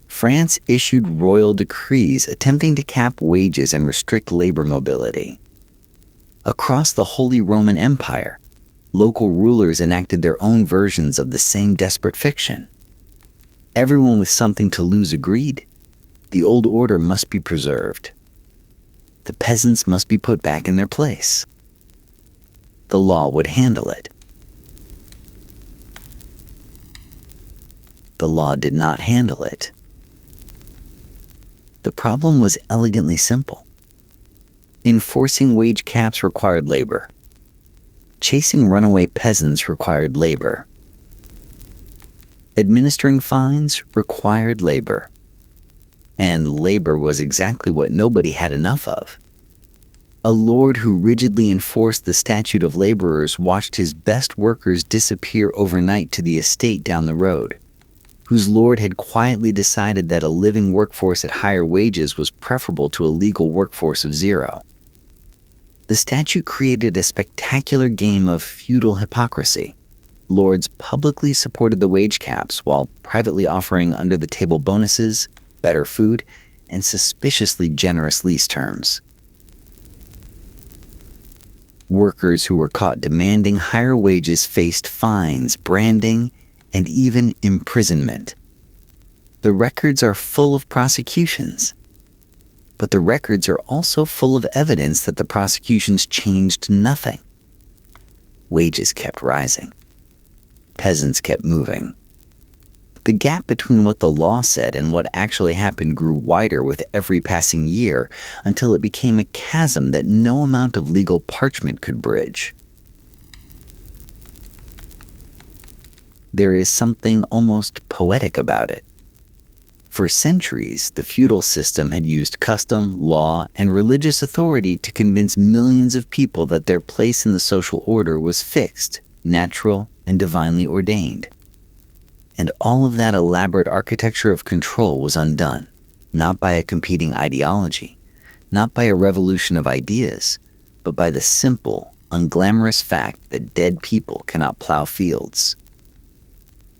France issued royal decrees attempting to cap wages and restrict labor mobility. Across the Holy Roman Empire, local rulers enacted their own versions of the same desperate fiction. Everyone with something to lose agreed. The old order must be preserved. The peasants must be put back in their place. The law would handle it. The law did not handle it. The problem was elegantly simple. Enforcing wage caps required labor. Chasing runaway peasants required labor. Administering fines required labor. And labor was exactly what nobody had enough of. A lord who rigidly enforced the statute of laborers watched his best workers disappear overnight to the estate down the road, whose lord had quietly decided that a living workforce at higher wages was preferable to a legal workforce of zero. The statute created a spectacular game of feudal hypocrisy. Lords publicly supported the wage caps while privately offering under-the-table bonuses, better food, and suspiciously generous lease terms. Workers who were caught demanding higher wages faced fines, branding, and even imprisonment. The records are full of prosecutions, but the records are also full of evidence that the prosecutions changed nothing. Wages kept rising. Peasants kept moving. The gap between what the law said and what actually happened grew wider with every passing year until it became a chasm that no amount of legal parchment could bridge. There is something almost poetic about it. For centuries, the feudal system had used custom, law, and religious authority to convince millions of people that their place in the social order was fixed, natural, and divinely ordained. And all of that elaborate architecture of control was undone, not by a competing ideology, not by a revolution of ideas, but by the simple, unglamorous fact that dead people cannot plow fields.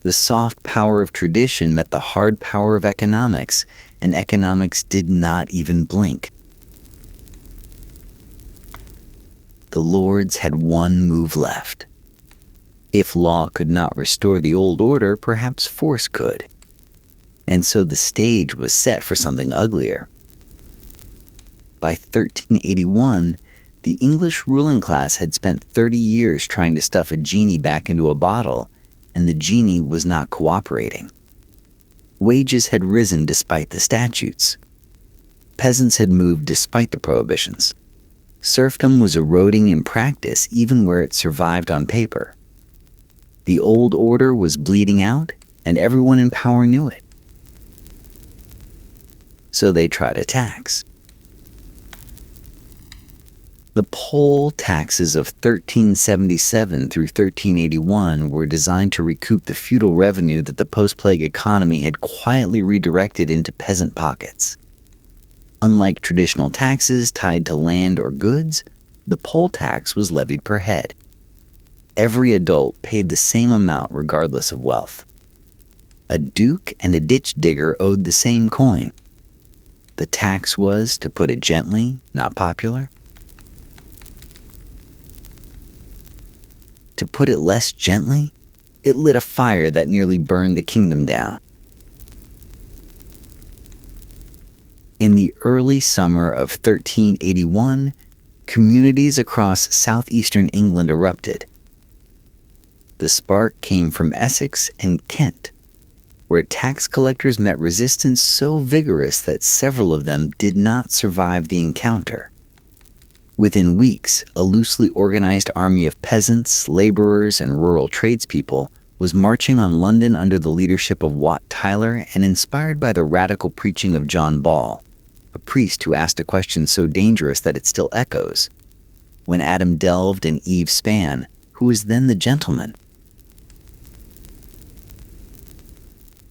The soft power of tradition met the hard power of economics, and economics did not even blink. The lords had one move left. If law could not restore the old order, perhaps force could. And so the stage was set for something uglier. By 1381, the English ruling class had spent 30 years trying to stuff a genie back into a bottle, and the genie was not cooperating. Wages had risen despite the statutes. Peasants had moved despite the prohibitions. Serfdom was eroding in practice even where it survived on paper. The old order was bleeding out, and everyone in power knew it. So they tried a tax. The poll taxes of 1377 through 1381 were designed to recoup the feudal revenue that the post-plague economy had quietly redirected into peasant pockets. Unlike traditional taxes tied to land or goods, the poll tax was levied per head. Every adult paid the same amount regardless of wealth. A duke and a ditch digger owed the same coin. The tax was, to put it gently, not popular. To put it less gently, it lit a fire that nearly burned the kingdom down. In the early summer of 1381, communities across southeastern England erupted. The spark came from Essex and Kent, where tax collectors met resistance so vigorous that several of them did not survive the encounter. Within weeks, a loosely organized army of peasants, laborers, and rural tradespeople was marching on London under the leadership of Wat Tyler and inspired by the radical preaching of John Ball, a priest who asked a question so dangerous that it still echoes. When Adam delved and Eve span, who was then the gentleman?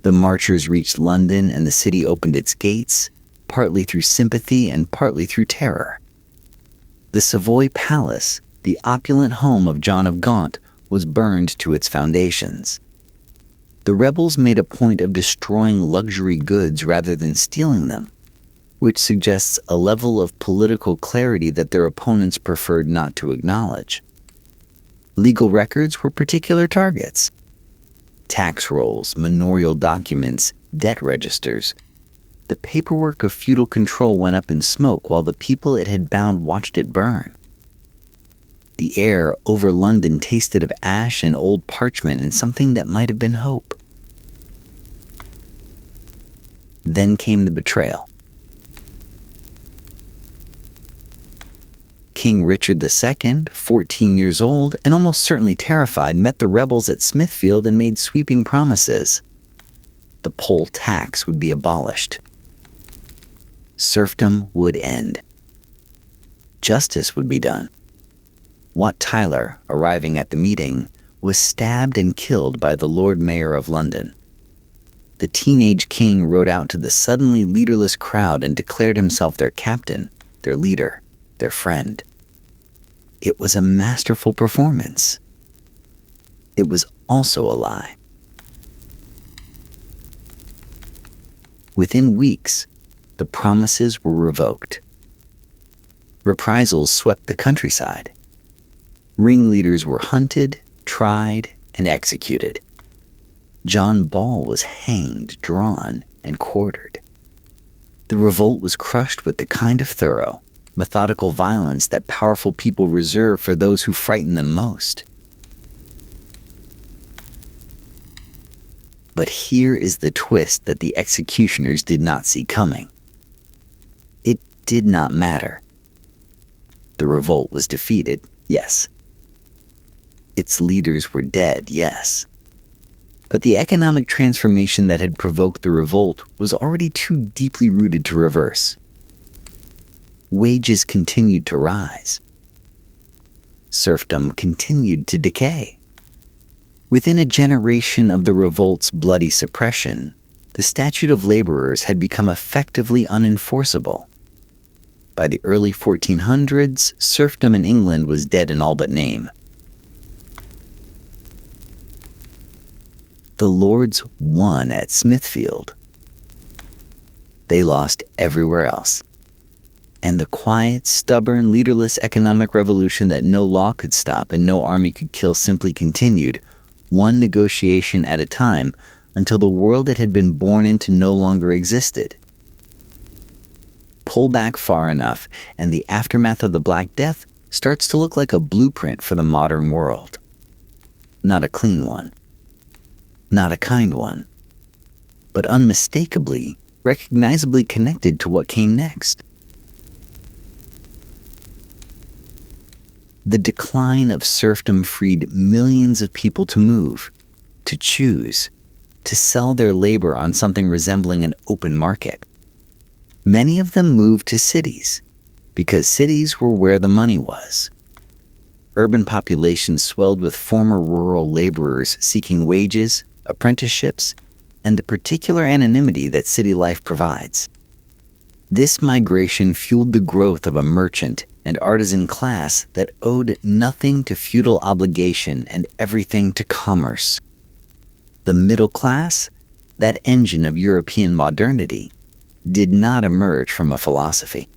The marchers reached London and the city opened its gates, partly through sympathy and partly through terror. The Savoy Palace, the opulent home of John of Gaunt, was burned to its foundations. The rebels made a point of destroying luxury goods rather than stealing them, which suggests a level of political clarity that their opponents preferred not to acknowledge. Legal records were particular targets. Tax rolls, manorial documents, debt registers. The paperwork of feudal control went up in smoke while the people it had bound watched it burn. The air over London tasted of ash and old parchment and something that might have been hope. Then came the betrayal. King Richard II, 14 years old and almost certainly terrified, met the rebels at Smithfield and made sweeping promises. The poll tax would be abolished. Serfdom would end. Justice would be done. Wat Tyler, arriving at the meeting, was stabbed and killed by the Lord Mayor of London. The teenage king rode out to the suddenly leaderless crowd and declared himself their captain, their leader, their friend. It was a masterful performance. It was also a lie. Within weeks, the promises were revoked. Reprisals swept the countryside. Ringleaders were hunted, tried, and executed. John Ball was hanged, drawn, and quartered. The revolt was crushed with the kind of thorough, methodical violence that powerful people reserve for those who frighten them most. But here is the twist that the executioners did not see coming. It did not matter. The revolt was defeated, yes. Its leaders were dead, yes. But the economic transformation that had provoked the revolt was already too deeply rooted to reverse. Wages continued to rise. Serfdom continued to decay. Within a generation of the revolt's bloody suppression, the statute of laborers had become effectively unenforceable. By the early 1400s, serfdom in England was dead in all but name. The lords won at Smithfield. They lost everywhere else. And the quiet, stubborn, leaderless economic revolution that no law could stop and no army could kill simply continued, one negotiation at a time, until the world it had been born into no longer existed. Pull back far enough, and the aftermath of the Black Death starts to look like a blueprint for the modern world. Not a clean one. Not a kind one. But unmistakably, recognizably connected to what came next. The decline of serfdom freed millions of people to move, to choose, to sell their labor on something resembling an open market. Many of them moved to cities, because cities were where the money was. Urban populations swelled with former rural laborers seeking wages, apprenticeships, and the particular anonymity that city life provides. This migration fueled the growth of a merchant and artisan class that owed nothing to feudal obligation and everything to commerce. The middle class, that engine of European modernity, did not emerge from a philosophy.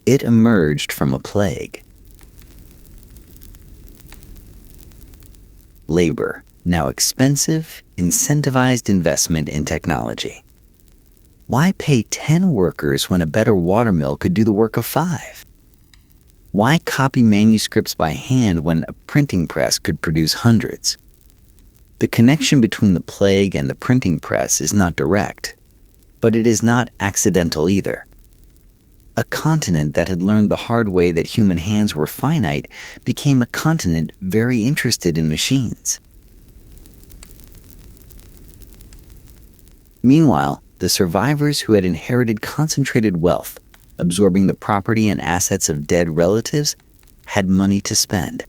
It emerged from a plague. Labor, now expensive, incentivized investment in technology. Why pay 10 workers when a better watermill could do the work of 5? Why copy manuscripts by hand when a printing press could produce hundreds? The connection between the plague and the printing press is not direct, but it is not accidental either. A continent that had learned the hard way that human hands were finite became a continent very interested in machines. Meanwhile, the survivors who had inherited concentrated wealth, absorbing the property and assets of dead relatives, had money to spend.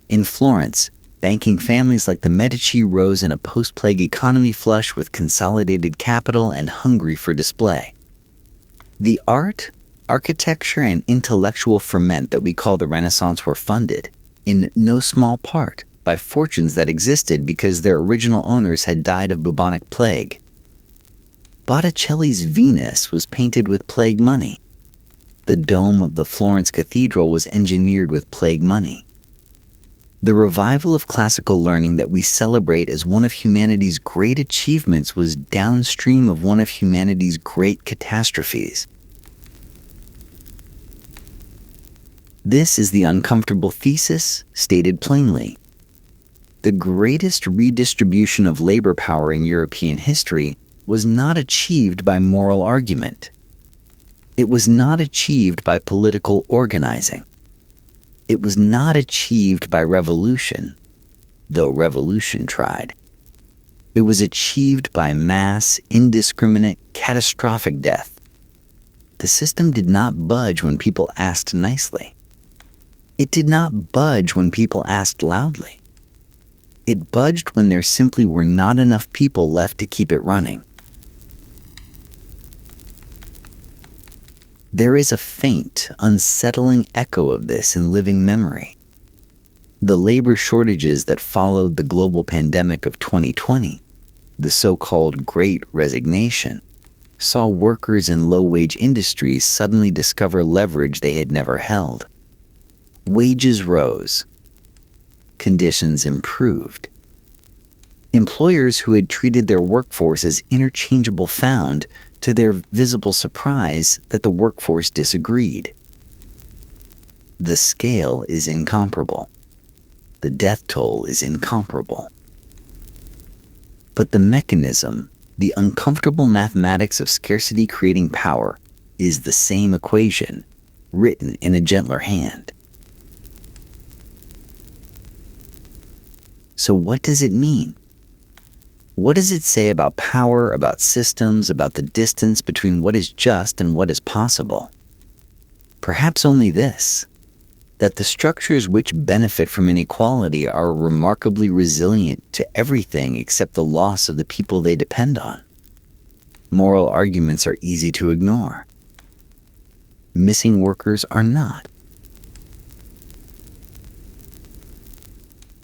In Florence, banking families like the Medici rose in a post-plague economy flush with consolidated capital and hungry for display. The art, architecture, and intellectual ferment that we call the Renaissance were funded, in no small part, by fortunes that existed because their original owners had died of bubonic plague. Botticelli's Venus was painted with plague money. The dome of the Florence Cathedral was engineered with plague money. The revival of classical learning that we celebrate as one of humanity's great achievements was downstream of one of humanity's great catastrophes. This is the uncomfortable thesis, stated plainly. The greatest redistribution of labor power in European history was not achieved by moral argument. It was not achieved by political organizing. It was not achieved by revolution, though revolution tried. It was achieved by mass, indiscriminate, catastrophic death. The system did not budge when people asked nicely. It did not budge when people asked loudly. It budged when there simply were not enough people left to keep it running. There is a faint, unsettling echo of this in living memory. The labor shortages that followed the global pandemic of 2020, the so-called Great Resignation, saw workers in low-wage industries suddenly discover leverage they had never held. Wages rose. Conditions improved. Employers who had treated their workforce as interchangeable found, to their visible surprise, that the workforce disagreed. The scale is incomparable. The death toll is incomparable. But the mechanism, the uncomfortable mathematics of scarcity creating power, is the same equation, written in a gentler hand. So what does it mean? What does it say about power, about systems, about the distance between what is just and what is possible? Perhaps only this, that the structures which benefit from inequality are remarkably resilient to everything except the loss of the people they depend on. Moral arguments are easy to ignore. Missing workers are not.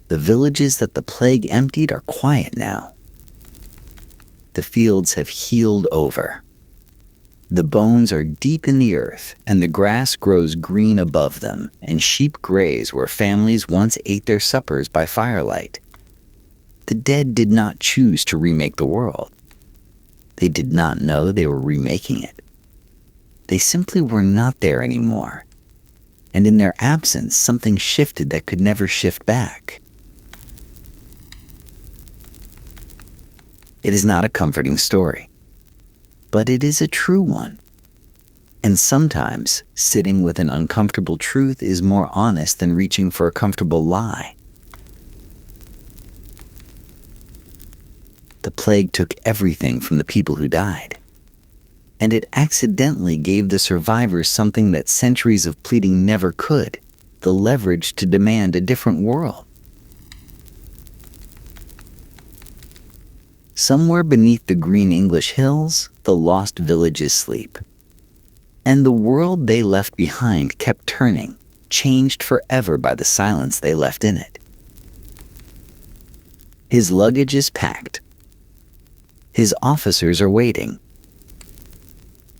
The villages that the plague emptied are quiet now. The fields have healed over. The bones are deep in the earth, and the grass grows green above them, and sheep graze where families once ate their suppers by firelight. The dead did not choose to remake the world. They did not know they were remaking it. They simply were not there anymore, and in their absence, something shifted that could never shift back. It is not a comforting story, but it is a true one. And sometimes, sitting with an uncomfortable truth is more honest than reaching for a comfortable lie. The plague took everything from the people who died, and it accidentally gave the survivors something that centuries of pleading never could, the leverage to demand a different world. Somewhere beneath the green English hills, the lost villages sleep. And the world they left behind kept turning, changed forever by the silence they left in it. His luggage is packed. His officers are waiting.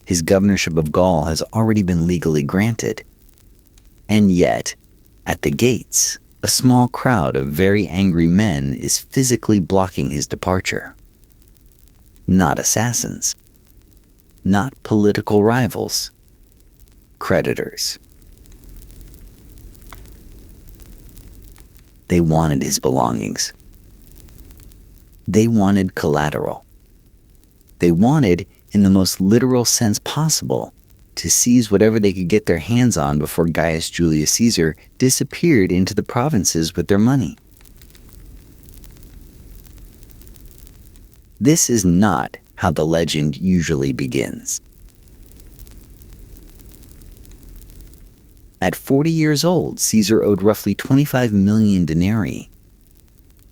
His governorship of Gaul has already been legally granted. And yet, at the gates, a small crowd of very angry men is physically blocking his departure. Not assassins. Not political rivals. Creditors. They wanted his belongings. They wanted collateral. They wanted, in the most literal sense possible, to seize whatever they could get their hands on before Gaius Julius Caesar disappeared into the provinces with their money. This is not how the legend usually begins. At 40 years old, Caesar owed roughly 25 million denarii.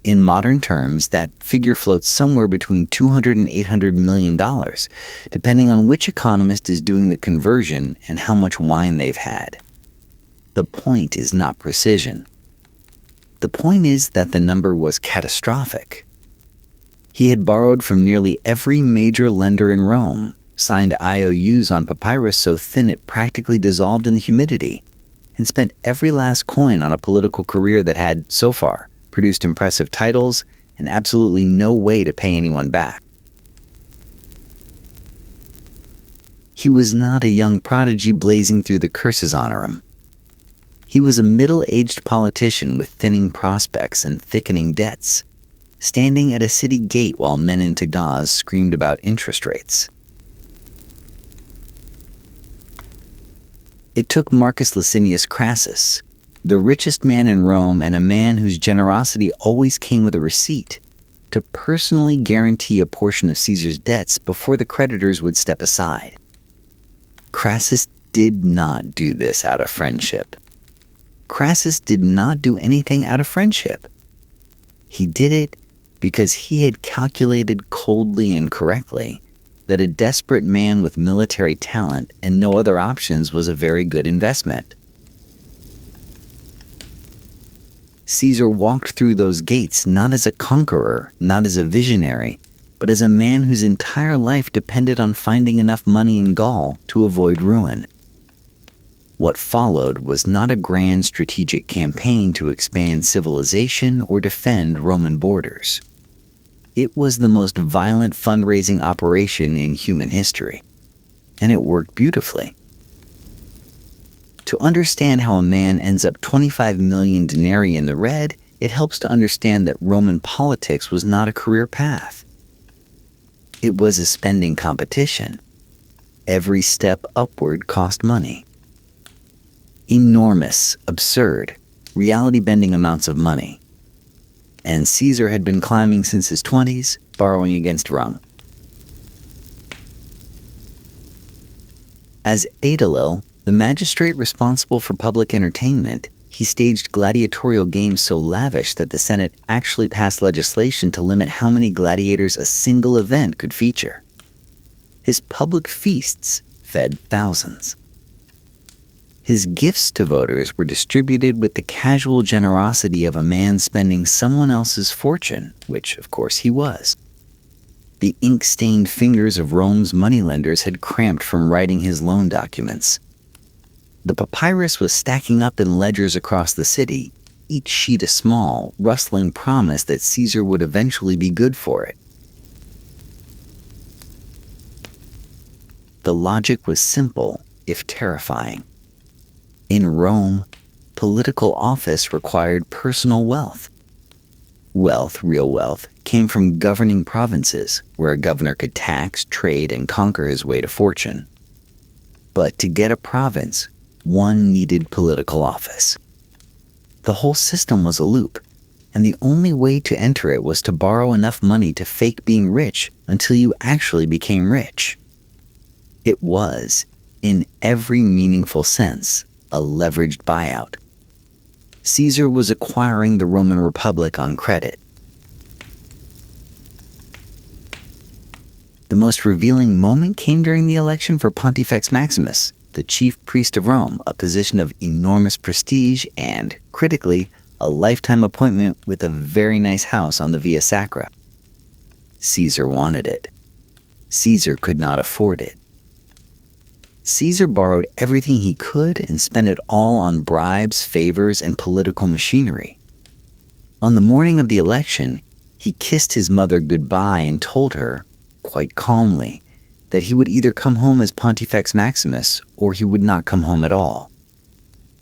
In modern terms, that figure floats somewhere between $200 and $800 million, depending on which economist is doing the conversion and how much wine they've had. The point is not precision. The point is that the number was catastrophic. He had borrowed from nearly every major lender in Rome, signed IOUs on papyrus so thin it practically dissolved in the humidity, and spent every last coin on a political career that had, so far, produced impressive titles and absolutely no way to pay anyone back. He was not a young prodigy blazing through the curses on him. He was a middle-aged politician with thinning prospects and thickening debts, standing at a city gate while men in togas screamed about interest rates. It took Marcus Licinius Crassus, the richest man in Rome and a man whose generosity always came with a receipt, to personally guarantee a portion of Caesar's debts before the creditors would step aside. Crassus did not do this out of friendship. Crassus did not do anything out of friendship. He did it because he had calculated coldly and correctly that a desperate man with military talent and no other options was a very good investment. Caesar walked through those gates not as a conqueror, not as a visionary, but as a man whose entire life depended on finding enough money in Gaul to avoid ruin. What followed was not a grand strategic campaign to expand civilization or defend Roman borders. It was the most violent fundraising operation in human history, and it worked beautifully. To understand how a man ends up 25 million denarii in the red, it helps to understand that Roman politics was not a career path. It was a spending competition. Every step upward cost money. Enormous, absurd, reality-bending amounts of money. And Caesar had been climbing since his 20s, borrowing against Rome. As aedile, the magistrate responsible for public entertainment, he staged gladiatorial games so lavish that the Senate actually passed legislation to limit how many gladiators a single event could feature. His public feasts fed thousands. His gifts to voters were distributed with the casual generosity of a man spending someone else's fortune, which, of course, he was. The ink-stained fingers of Rome's moneylenders had cramped from writing his loan documents. The papyrus was stacking up in ledgers across the city, each sheet a small, rustling promise that Caesar would eventually be good for it. The logic was simple, if terrifying. In Rome, political office required personal wealth. Wealth, real wealth, came from governing provinces, where a governor could tax, trade, and conquer his way to fortune. But to get a province, one needed political office. The whole system was a loop, and the only way to enter it was to borrow enough money to fake being rich until you actually became rich. It was, in every meaningful sense, a leveraged buyout. Caesar was acquiring the Roman Republic on credit. The most revealing moment came during the election for Pontifex Maximus, the chief priest of Rome, a position of enormous prestige and, critically, a lifetime appointment with a very nice house on the Via Sacra. Caesar wanted it. Caesar could not afford it. Caesar borrowed everything he could and spent it all on bribes, favors, and political machinery. On the morning of the election, he kissed his mother goodbye and told her, quite calmly, that he would either come home as Pontifex Maximus or he would not come home at all.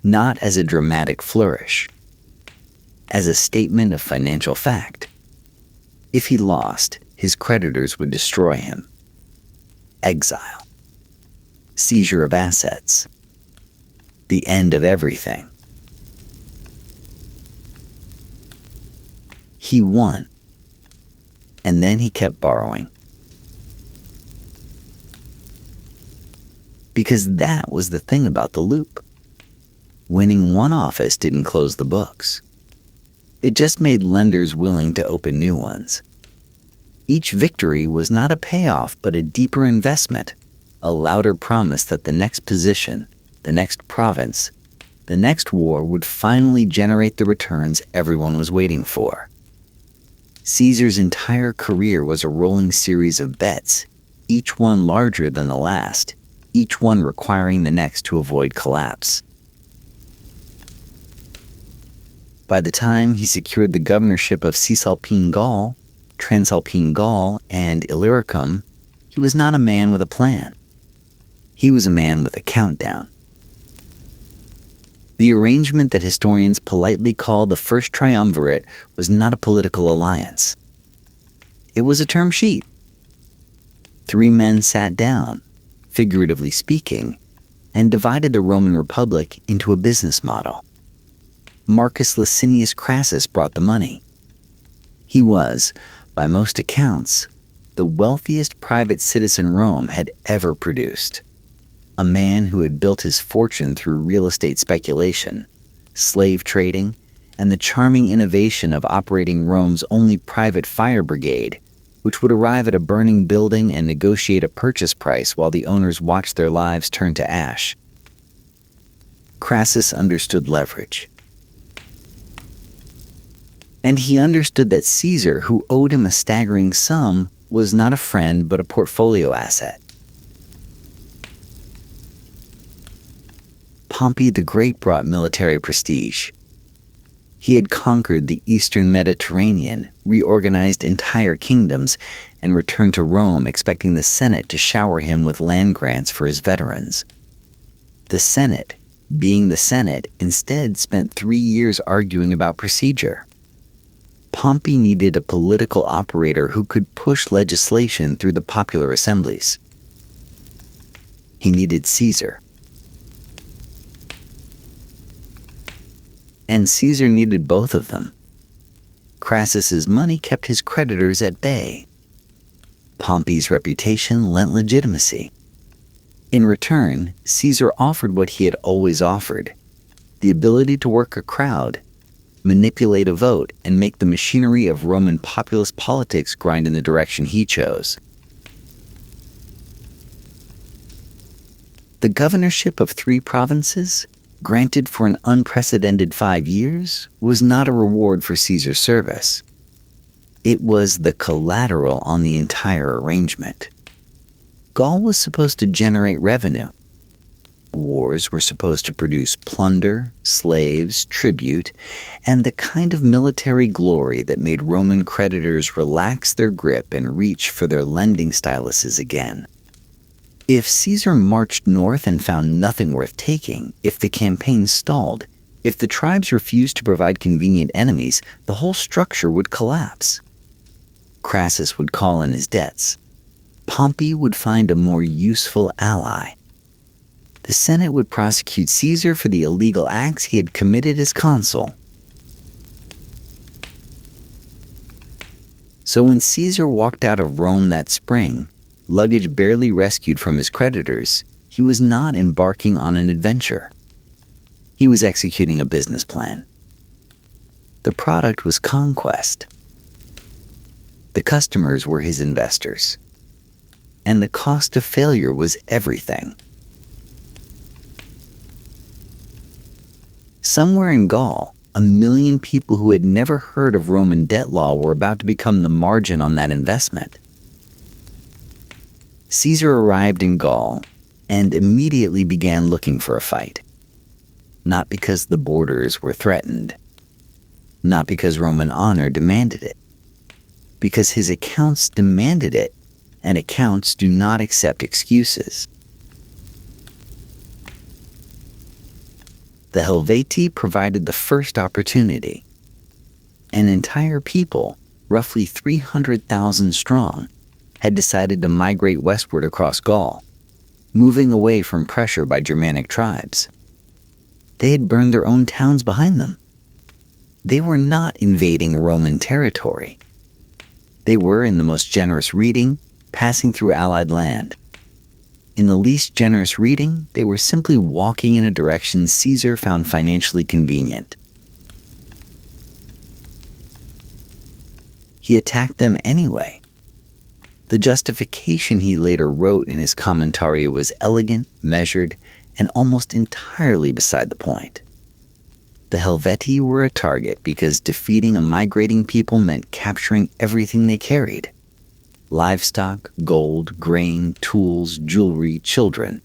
Not as a dramatic flourish. As a statement of financial fact. If he lost, his creditors would destroy him. Exile. Seizure of assets. The end of everything. He won. And then he kept borrowing. Because that was the thing about the loop. Winning one office didn't close the books. It just made lenders willing to open new ones. Each victory was not a payoff, but a deeper investment, a louder promise that the next position, the next province, the next war would finally generate the returns everyone was waiting for. Caesar's entire career was a rolling series of bets, each one larger than the last, each one requiring the next to avoid collapse. By the time he secured the governorship of Cisalpine Gaul, Transalpine Gaul, and Illyricum, he was not a man with a plan. He was a man with a countdown. The arrangement that historians politely call the First Triumvirate was not a political alliance. It was a term sheet. 3 men sat down, figuratively speaking, and divided the Roman Republic into a business model. Marcus Licinius Crassus brought the money. He was, by most accounts, the wealthiest private citizen Rome had ever produced. A man who had built his fortune through real estate speculation, slave trading, and the charming innovation of operating Rome's only private fire brigade, which would arrive at a burning building and negotiate a purchase price while the owners watched their lives turn to ash. Crassus understood leverage. And he understood that Caesar, who owed him a staggering sum, was not a friend but a portfolio asset. Pompey the Great brought military prestige. He had conquered the eastern Mediterranean, reorganized entire kingdoms, and returned to Rome expecting the Senate to shower him with land grants for his veterans. The Senate, being the Senate, instead spent 3 years arguing about procedure. Pompey needed a political operator who could push legislation through the popular assemblies. He needed Caesar. And Caesar needed both of them. Crassus's money kept his creditors at bay. Pompey's reputation lent legitimacy. In return, Caesar offered what he had always offered: the ability to work a crowd, manipulate a vote, and make the machinery of Roman populist politics grind in the direction he chose. The governorship of 3 provinces, granted for an unprecedented 5 years, was not a reward for Caesar's service. It was the collateral on the entire arrangement. Gaul was supposed to generate revenue. Wars were supposed to produce plunder, slaves, tribute, and the kind of military glory that made Roman creditors relax their grip and reach for their lending styluses again. If Caesar marched north and found nothing worth taking, if the campaign stalled, if the tribes refused to provide convenient enemies, the whole structure would collapse. Crassus would call in his debts. Pompey would find a more useful ally. The Senate would prosecute Caesar for the illegal acts he had committed as consul. So when Caesar walked out of Rome that spring, luggage barely rescued from his creditors, he was not embarking on an adventure. He was executing a business plan. The product was conquest. The customers were his investors. And the cost of failure was everything. Somewhere in Gaul, 1 million people who had never heard of Roman debt law were about to become the margin on that investment. Caesar arrived in Gaul and immediately began looking for a fight. Not because the borders were threatened. Not because Roman honor demanded it. Because his accounts demanded it, and accounts do not accept excuses. The Helvetii provided the first opportunity. An entire people, roughly 300,000 strong, had decided to migrate westward across Gaul, moving away from pressure by Germanic tribes. They had burned their own towns behind them. They were not invading Roman territory. They were, in the most generous reading, passing through Allied land. In the least generous reading, they were simply walking in a direction Caesar found financially convenient. He attacked them anyway. The justification he later wrote in his commentary was elegant, measured, and almost entirely beside the point. The Helvetii were a target because defeating a migrating people meant capturing everything they carried: livestock, gold, grain, tools, jewelry, children.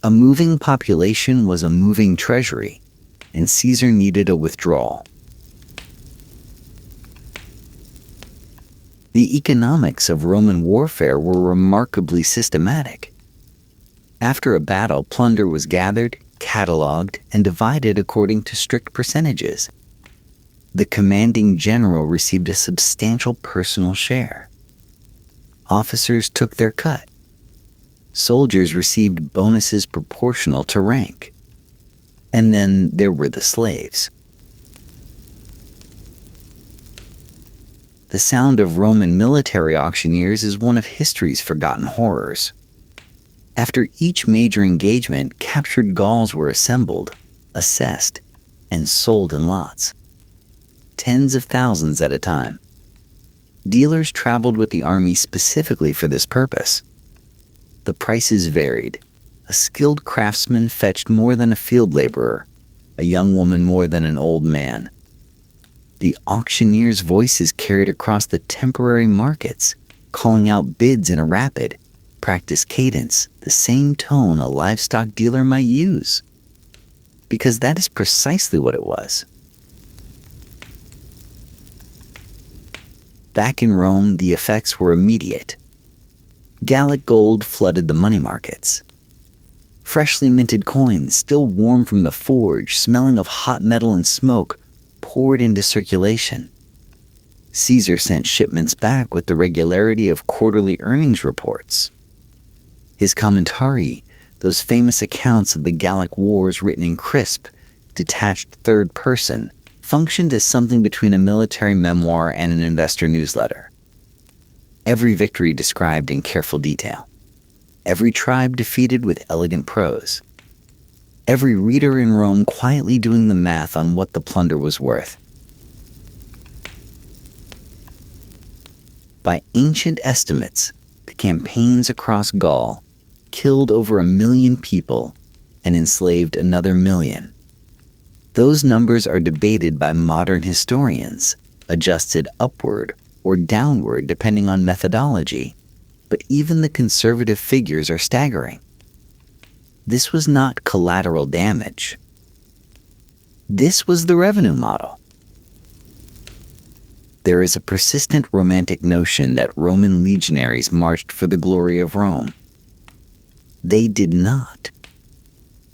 A moving population was a moving treasury, and Caesar needed a withdrawal. The economics of Roman warfare were remarkably systematic. After a battle, plunder was gathered, catalogued, and divided according to strict percentages. The commanding general received a substantial personal share. Officers took their cut. Soldiers received bonuses proportional to rank. And then there were the slaves. The sound of Roman military auctioneers is one of history's forgotten horrors. After each major engagement, captured Gauls were assembled, assessed, and sold in lots. Tens of thousands at a time. Dealers traveled with the army specifically for this purpose. The prices varied. A skilled craftsman fetched more than a field laborer, a young woman more than an old man. The auctioneer's voices carried across the temporary markets, calling out bids in a rapid, practiced cadence, the same tone a livestock dealer might use. Because that is precisely what it was. Back in Rome, the effects were immediate. Gallic gold flooded the money markets. Freshly minted coins, still warm from the forge, smelling of hot metal and smoke, poured into circulation. Caesar sent shipments back with the regularity of quarterly earnings reports. His commentary, those famous accounts of the Gallic Wars written in crisp, detached third person, functioned as something between a military memoir and an investor newsletter. Every victory described in careful detail. Every tribe defeated with elegant prose. Every reader in Rome quietly doing the math on what the plunder was worth. By ancient estimates, the campaigns across Gaul killed over 1 million people and enslaved another 1 million. Those numbers are debated by modern historians, adjusted upward or downward depending on methodology, but even the conservative figures are staggering. This was not collateral damage. This was the revenue model. There is a persistent romantic notion that Roman legionaries marched for the glory of Rome. They did not.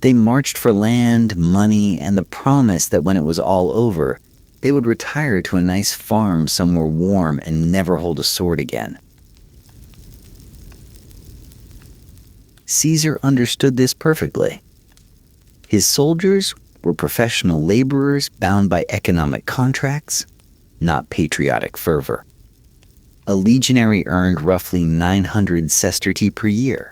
They marched for land, money, and the promise that when it was all over, they would retire to a nice farm somewhere warm and never hold a sword again. Caesar understood this perfectly. His soldiers were professional laborers bound by economic contracts, not patriotic fervor. A legionary earned roughly 900 sestertii per year,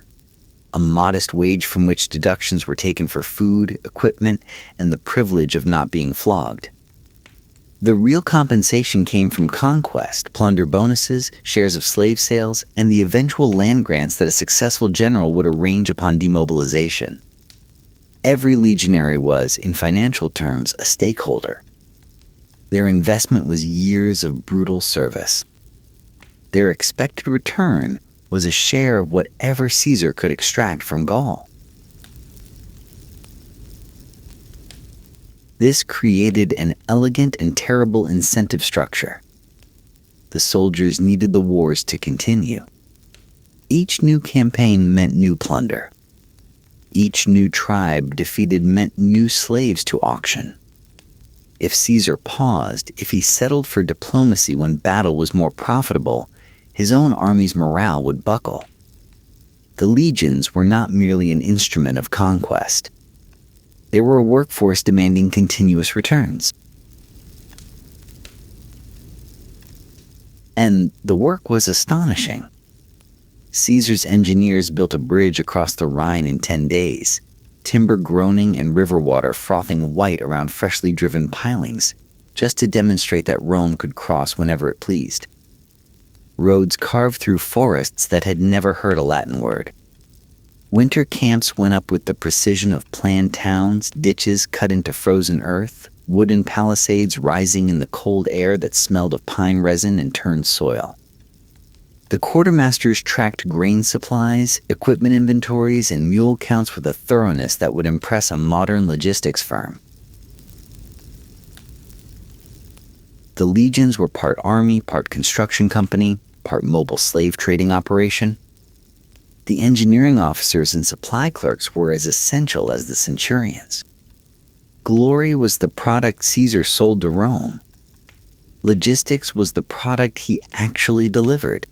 a modest wage from which deductions were taken for food, equipment, and the privilege of not being flogged. The real compensation came from conquest, plunder bonuses, shares of slave sales, and the eventual land grants that a successful general would arrange upon demobilization. Every legionary was, in financial terms, a stakeholder. Their investment was years of brutal service. Their expected return was a share of whatever Caesar could extract from Gaul. This created an elegant and terrible incentive structure. The soldiers needed the wars to continue. Each new campaign meant new plunder. Each new tribe defeated meant new slaves to auction. If Caesar paused, if he settled for diplomacy when battle was more profitable, his own army's morale would buckle. The legions were not merely an instrument of conquest. They were a workforce demanding continuous returns. And the work was astonishing. Caesar's engineers built a bridge across the Rhine in 10 days, timber groaning and river water frothing white around freshly driven pilings, just to demonstrate that Rome could cross whenever it pleased. Roads carved through forests that had never heard a Latin word. Winter camps went up with the precision of planned towns, ditches cut into frozen earth, wooden palisades rising in the cold air that smelled of pine resin and turned soil. The quartermasters tracked grain supplies, equipment inventories, and mule counts with a thoroughness that would impress a modern logistics firm. The legions were part army, part construction company, part mobile slave trading operation. The engineering officers and supply clerks were as essential as the centurions. Glory was the product Caesar sold to Rome. Logistics was the product he actually delivered.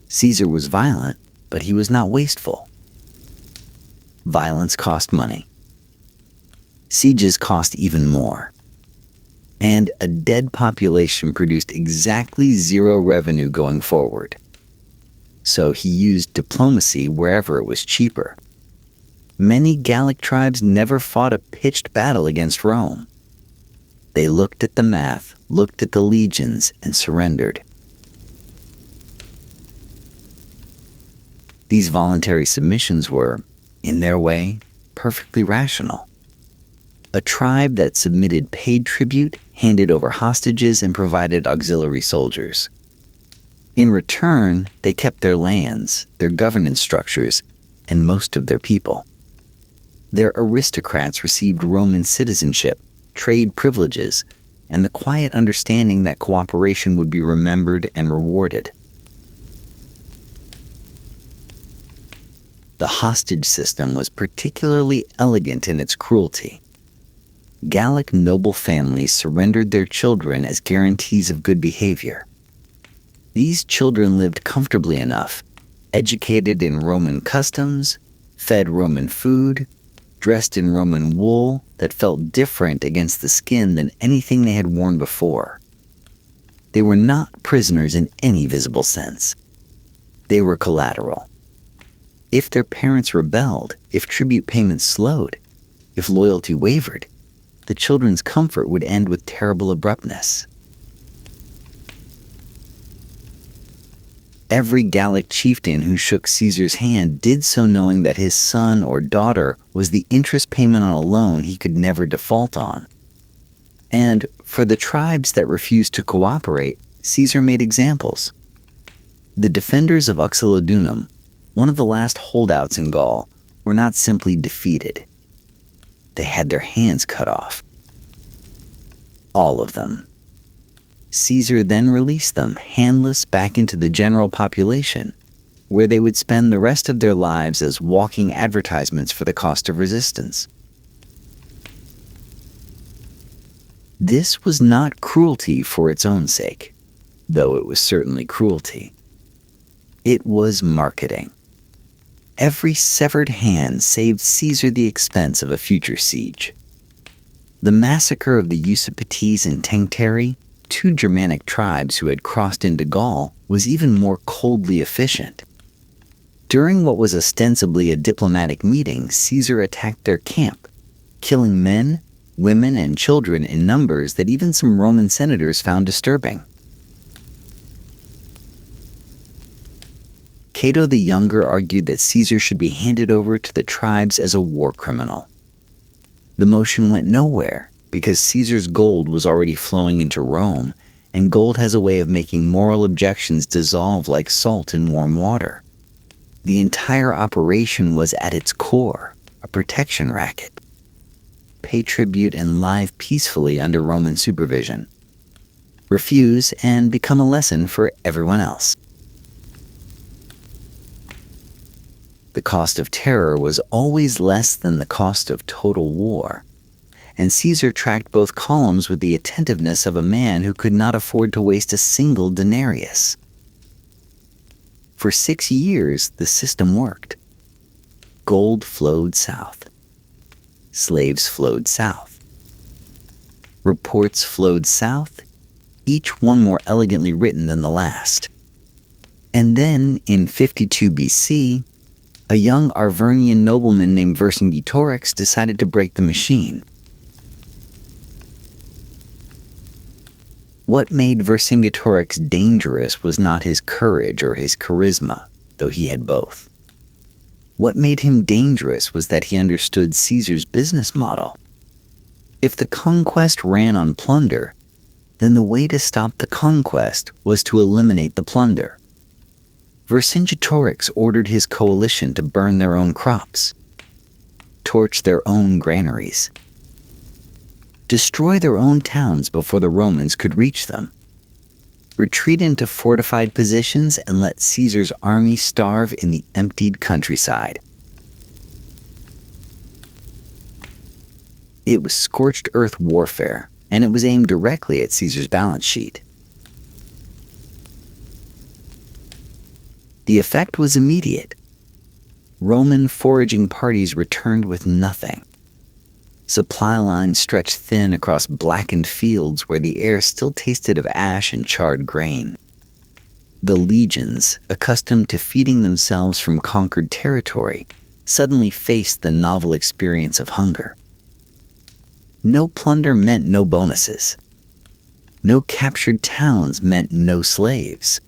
Caesar was violent, but he was not wasteful. Violence cost money. Sieges cost even more. And a dead population produced exactly zero revenue going forward. So he used diplomacy wherever it was cheaper. Many Gallic tribes never fought a pitched battle against Rome. They looked at the math, looked at the legions, and surrendered. These voluntary submissions were, in their way, perfectly rational. A tribe that submitted paid tribute, handed over hostages, and provided auxiliary soldiers. In return, they kept their lands, their governance structures, and most of their people. Their aristocrats received Roman citizenship, trade privileges, and the quiet understanding that cooperation would be remembered and rewarded. The hostage system was particularly elegant in its cruelty. Gallic noble families surrendered their children as guarantees of good behavior. These children lived comfortably enough, educated in Roman customs, fed Roman food, dressed in Roman wool that felt different against the skin than anything they had worn before. They were not prisoners in any visible sense. They were collateral. If their parents rebelled, if tribute payments slowed, if loyalty wavered, the children's comfort would end with terrible abruptness. Every Gallic chieftain who shook Caesar's hand did so knowing that his son or daughter was the interest payment on a loan he could never default on. And for the tribes that refused to cooperate, Caesar made examples. The defenders of Uxellodunum, one of the last holdouts in Gaul, were not simply defeated. They had their hands cut off. All of them. Caesar then released them, handless, back into the general population, where they would spend the rest of their lives as walking advertisements for the cost of resistance. This was not cruelty for its own sake, though it was certainly cruelty. It was marketing. Every severed hand saved Caesar the expense of a future siege. The massacre of the Usipetes and Tencteri, two Germanic tribes who had crossed into Gaul, was even more coldly efficient. During what was ostensibly a diplomatic meeting, Caesar attacked their camp, killing men, women, and children in numbers that even some Roman senators found disturbing. Cato the Younger argued that Caesar should be handed over to the tribes as a war criminal. The motion went nowhere because Caesar's gold was already flowing into Rome, and gold has a way of making moral objections dissolve like salt in warm water. The entire operation was at its core a protection racket. Pay tribute and live peacefully under Roman supervision. Refuse and become a lesson for everyone else. The cost of terror was always less than the cost of total war, and Caesar tracked both columns with the attentiveness of a man who could not afford to waste a single denarius. For 6 years, the system worked. Gold flowed south. Slaves flowed south. Reports flowed south, each one more elegantly written than the last. And then, in 52 BC, a young Arvernian nobleman named Vercingetorix decided to break the machine. What made Vercingetorix dangerous was not his courage or his charisma, though he had both. What made him dangerous was that he understood Caesar's business model. If the conquest ran on plunder, then the way to stop the conquest was to eliminate the plunder. Vercingetorix ordered his coalition to burn their own crops, torch their own granaries, destroy their own towns before the Romans could reach them, retreat into fortified positions, and let Caesar's army starve in the emptied countryside. It was scorched earth warfare, and it was aimed directly at Caesar's balance sheet. The effect was immediate. Roman foraging parties returned with nothing. Supply lines stretched thin across blackened fields where the air still tasted of ash and charred grain. The legions, accustomed to feeding themselves from conquered territory, suddenly faced the novel experience of hunger. No plunder meant no bonuses. No captured towns meant no slaves.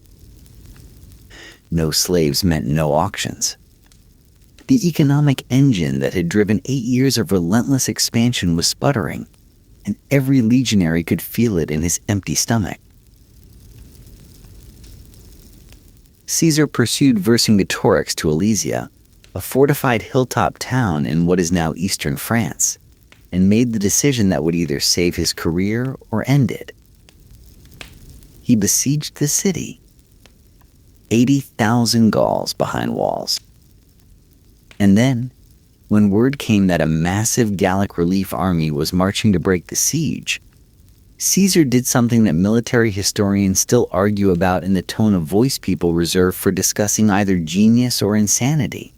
No slaves meant no auctions. The economic engine that had driven 8 years of relentless expansion was sputtering, and every legionary could feel it in his empty stomach. Caesar pursued Vercingetorix to Alesia, a fortified hilltop town in what is now eastern France, and made the decision that would either save his career or end it. He besieged the city, 80,000 Gauls behind walls. And then, when word came that a massive Gallic relief army was marching to break the siege, Caesar did something that military historians still argue about in the tone of voice people reserve for discussing either genius or insanity.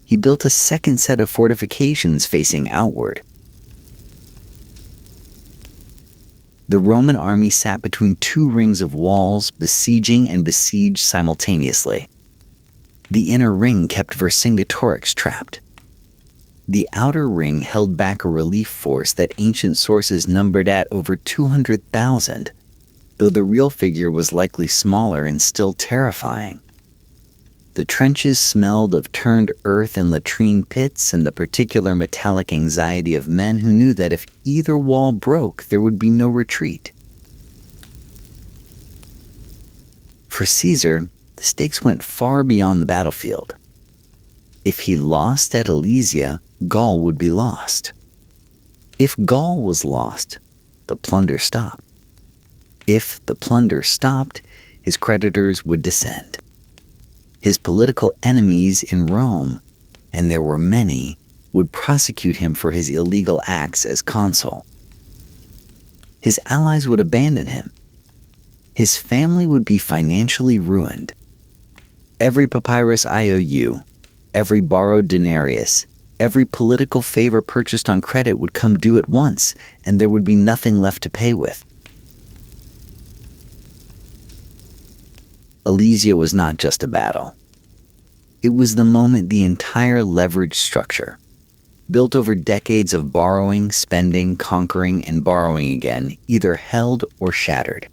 He built a second set of fortifications facing outward. The Roman army sat between two rings of walls, besieging and besieged simultaneously. The inner ring kept Vercingetorix trapped. The outer ring held back a relief force that ancient sources numbered at over 200,000, though the real figure was likely smaller and still terrifying. The trenches smelled of turned earth and latrine pits and the particular metallic anxiety of men who knew that if either wall broke, there would be no retreat. For Caesar, the stakes went far beyond the battlefield. If he lost at Alesia, Gaul would be lost. If Gaul was lost, the plunder stopped. If the plunder stopped, his creditors would descend. His political enemies in Rome, and there were many, would prosecute him for his illegal acts as consul. His allies would abandon him. His family would be financially ruined. Every papyrus IOU, every borrowed denarius, every political favor purchased on credit would come due at once, and there would be nothing left to pay with. Alesia was not just a battle. It was the moment the entire leveraged structure, built over decades of borrowing, spending, conquering, and borrowing again, either held or shattered.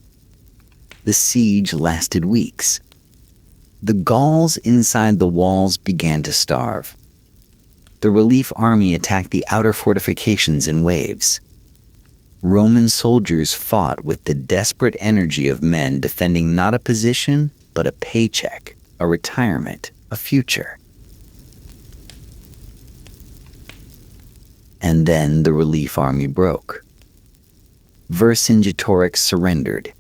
The siege lasted weeks. The Gauls inside the walls began to starve. The relief army attacked the outer fortifications in waves. Roman soldiers fought with the desperate energy of men defending not a position, but a paycheck, a retirement, a future. And then the relief army broke. Vercingetorix surrendered.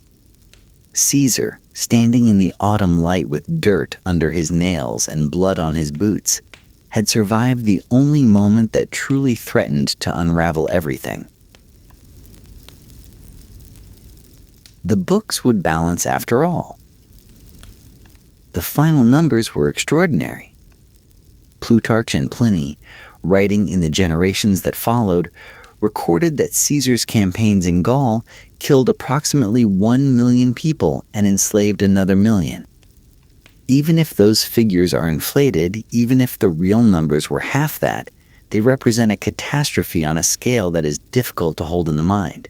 Caesar, standing in the autumn light with dirt under his nails and blood on his boots, had survived the only moment that truly threatened to unravel everything. The books would balance after all. The final numbers were extraordinary. Plutarch and Pliny, writing in the generations that followed, recorded that Caesar's campaigns in Gaul killed approximately 1 million people and enslaved another million. Even if those figures are inflated, even if the real numbers were half that, they represent a catastrophe on a scale that is difficult to hold in the mind.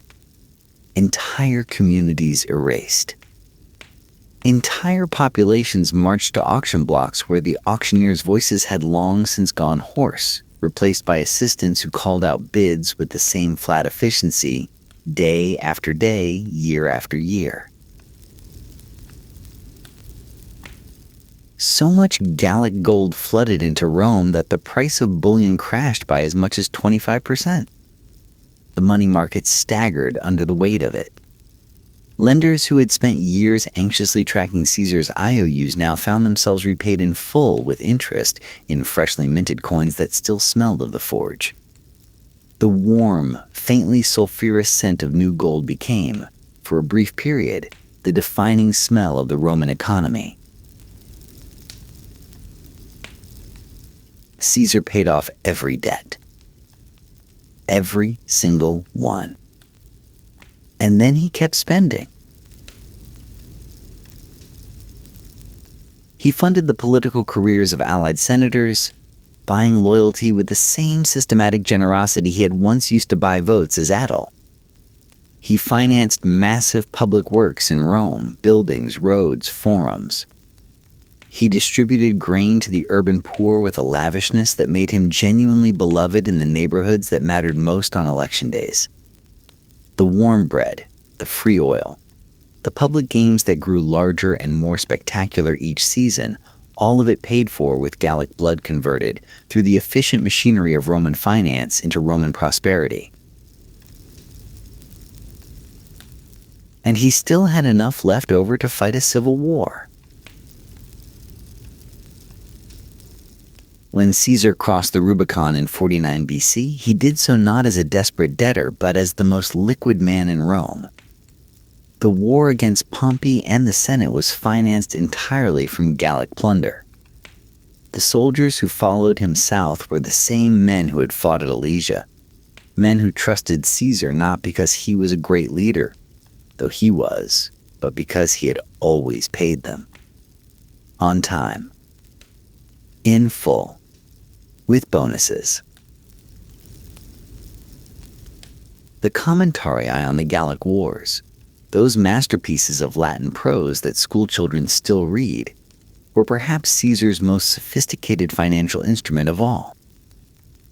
Entire communities erased. Entire populations marched to auction blocks where the auctioneers' voices had long since gone hoarse, replaced by assistants who called out bids with the same flat efficiency, day after day, year after year. So much Gallic gold flooded into Rome that the price of bullion crashed by as much as 25%. The money market staggered under the weight of it. Lenders who had spent years anxiously tracking Caesar's IOUs now found themselves repaid in full with interest in freshly minted coins that still smelled of the forge. The warm, faintly sulfurous scent of new gold became, for a brief period, the defining smell of the Roman economy. Caesar paid off every debt. Every single one. And then he kept spending. He funded the political careers of allied senators, buying loyalty with the same systematic generosity he had once used to buy votes as Attila. He financed massive public works in Rome, buildings, roads, forums. He distributed grain to the urban poor with a lavishness that made him genuinely beloved in the neighborhoods that mattered most on election days. The warm bread, the free oil, the public games that grew larger and more spectacular each season, all of it paid for with Gallic blood converted through the efficient machinery of Roman finance into Roman prosperity. And he still had enough left over to fight a civil war. When Caesar crossed the Rubicon in 49 BC, he did so not as a desperate debtor, but as the most liquid man in Rome. The war against Pompey and the Senate was financed entirely from Gallic plunder. The soldiers who followed him south were the same men who had fought at Alesia, men who trusted Caesar not because he was a great leader, though he was, but because he had always paid them. On time. In full. With bonuses. The Commentarii on the Gallic Wars, those masterpieces of Latin prose that schoolchildren still read, were perhaps Caesar's most sophisticated financial instrument of all.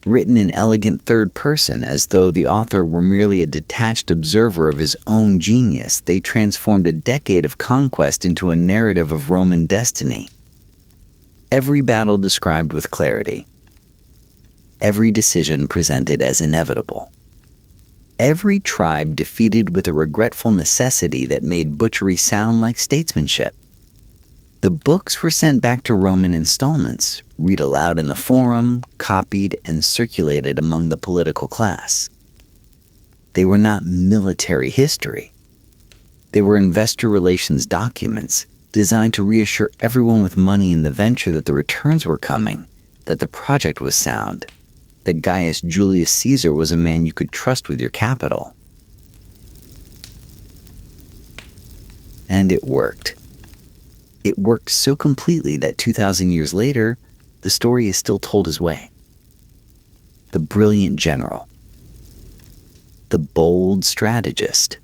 Written in elegant third person as though the author were merely a detached observer of his own genius, they transformed a decade of conquest into a narrative of Roman destiny. Every battle described with clarity. Every decision presented as inevitable. Every tribe defeated with a regretful necessity that made butchery sound like statesmanship. The books were sent back to Rome in installments, read aloud in the forum, copied, and circulated among the political class. They were not military history. They were investor relations documents designed to reassure everyone with money in the venture that the returns were coming, that the project was sound, that Gaius Julius Caesar was a man you could trust with your capital. And it worked. It worked so completely that 2,000 years later, the story is still told his way. The brilliant general. The bold strategist.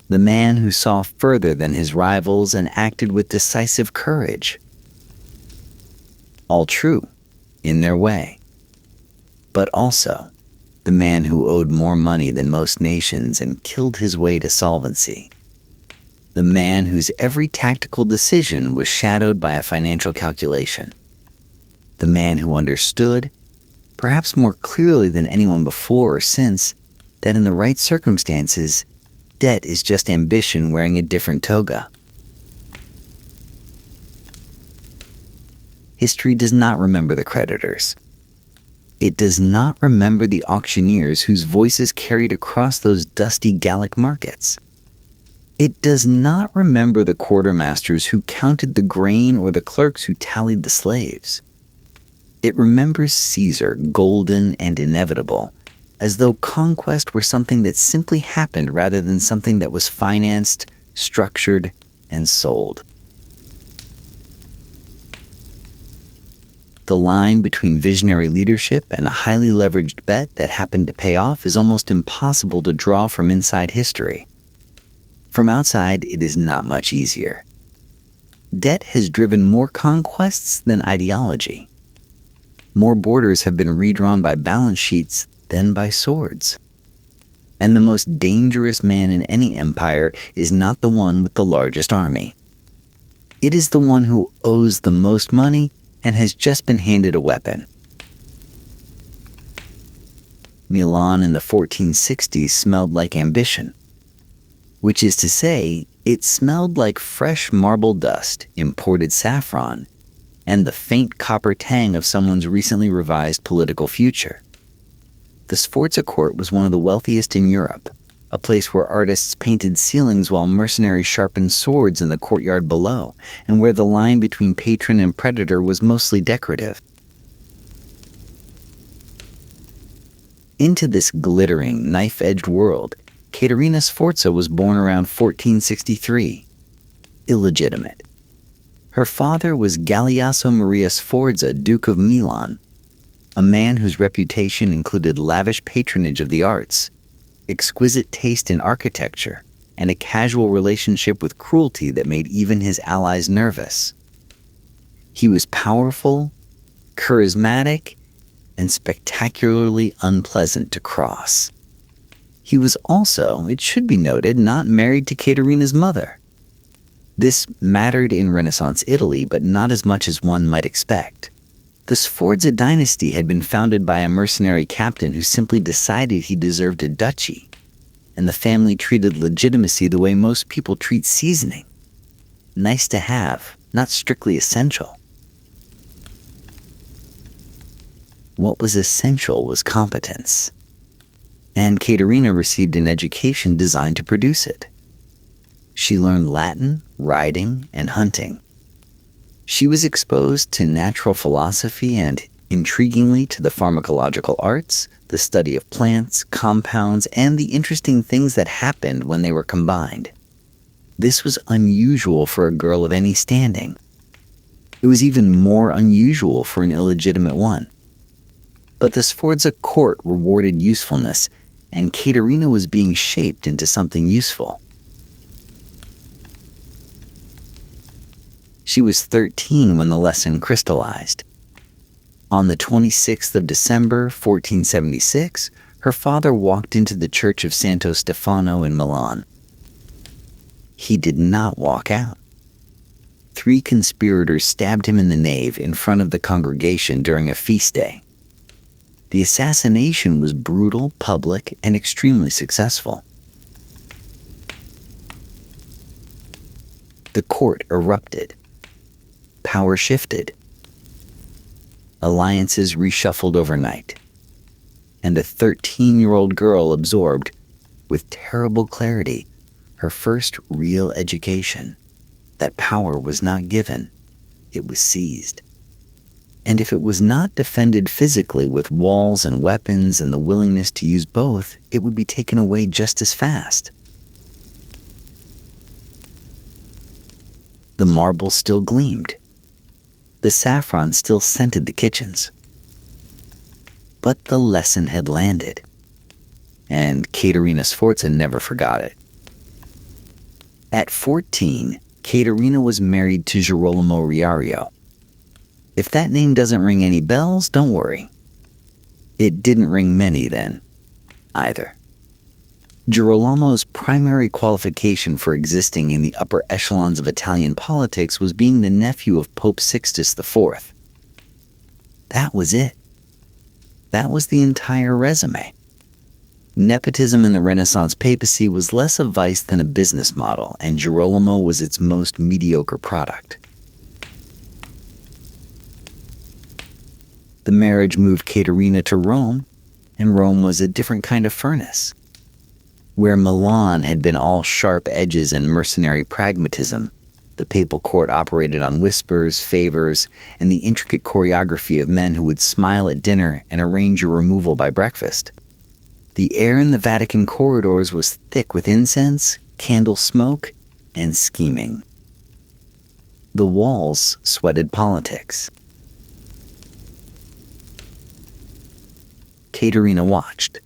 The man who saw further than his rivals and acted with decisive courage. All true, in their way. But also, the man who owed more money than most nations and killed his way to solvency. The man whose every tactical decision was shadowed by a financial calculation. The man who understood, perhaps more clearly than anyone before or since, that in the right circumstances, debt is just ambition wearing a different toga. History does not remember the creditors. It does not remember the auctioneers whose voices carried across those dusty Gallic markets. It does not remember the quartermasters who counted the grain or the clerks who tallied the slaves. It remembers Caesar, golden and inevitable, as though conquest were something that simply happened rather than something that was financed, structured, and sold. The line between visionary leadership and a highly leveraged bet that happened to pay off is almost impossible to draw from inside history. From outside, it is not much easier. Debt has driven more conquests than ideology. More borders have been redrawn by balance sheets than by swords. And the most dangerous man in any empire is not the one with the largest army. It is the one who owes the most money and has just been handed a weapon. Milan in the 1460s smelled like ambition, which is to say, it smelled like fresh marble dust, imported saffron, and the faint copper tang of someone's recently revised political future. The Sforza court was one of the wealthiest in Europe, a place where artists painted ceilings while mercenaries sharpened swords in the courtyard below, and where the line between patron and predator was mostly decorative. Into this glittering, knife-edged world, Caterina Sforza was born around 1463. Illegitimate. Her father was Galeazzo Maria Sforza, Duke of Milan, a man whose reputation included lavish patronage of the arts, exquisite taste in architecture, and a casual relationship with cruelty that made even his allies nervous. He was powerful, charismatic, and spectacularly unpleasant to cross. He was also, it should be noted, not married to Caterina's mother. This mattered in Renaissance Italy, but not as much as one might expect. The Sforza dynasty had been founded by a mercenary captain who simply decided he deserved a duchy, and the family treated legitimacy the way most people treat seasoning. Nice to have, not strictly essential. What was essential was competence, and Caterina received an education designed to produce it. She learned Latin, writing, and hunting. She was exposed to natural philosophy and, intriguingly, to the pharmacological arts, the study of plants, compounds, and the interesting things that happened when they were combined. This was unusual for a girl of any standing. It was even more unusual for an illegitimate one. But the Sforza court rewarded usefulness, and Caterina was being shaped into something useful. She was 13 when the lesson crystallized. On the 26th of December, 1476, her father walked into the church of Santo Stefano in Milan. He did not walk out. 3 conspirators stabbed him in the nave in front of the congregation during a feast day. The assassination was brutal, public, and extremely successful. The court erupted. Power shifted. Alliances reshuffled overnight. And a 13-year-old girl absorbed, with terrible clarity, her first real education. That power was not given, it was seized. And if it was not defended physically with walls and weapons and the willingness to use both, it would be taken away just as fast. The marble still gleamed. The saffron still scented the kitchens. But the lesson had landed, and Caterina Sforza never forgot it. At 14, Caterina was married to Girolamo Riario. If that name doesn't ring any bells, don't worry. It didn't ring many then, either. Girolamo's primary qualification for existing in the upper echelons of Italian politics was being the nephew of Pope Sixtus IV. That was it. That was the entire resume. Nepotism in the Renaissance papacy was less a vice than a business model, and Girolamo was its most mediocre product. The marriage moved Caterina to Rome, and Rome was a different kind of furnace. Where Milan had been all sharp edges and mercenary pragmatism, the papal court operated on whispers, favors, and the intricate choreography of men who would smile at dinner and arrange your removal by breakfast. The air in the Vatican corridors was thick with incense, candle smoke, and scheming. The walls sweated politics. Caterina watched.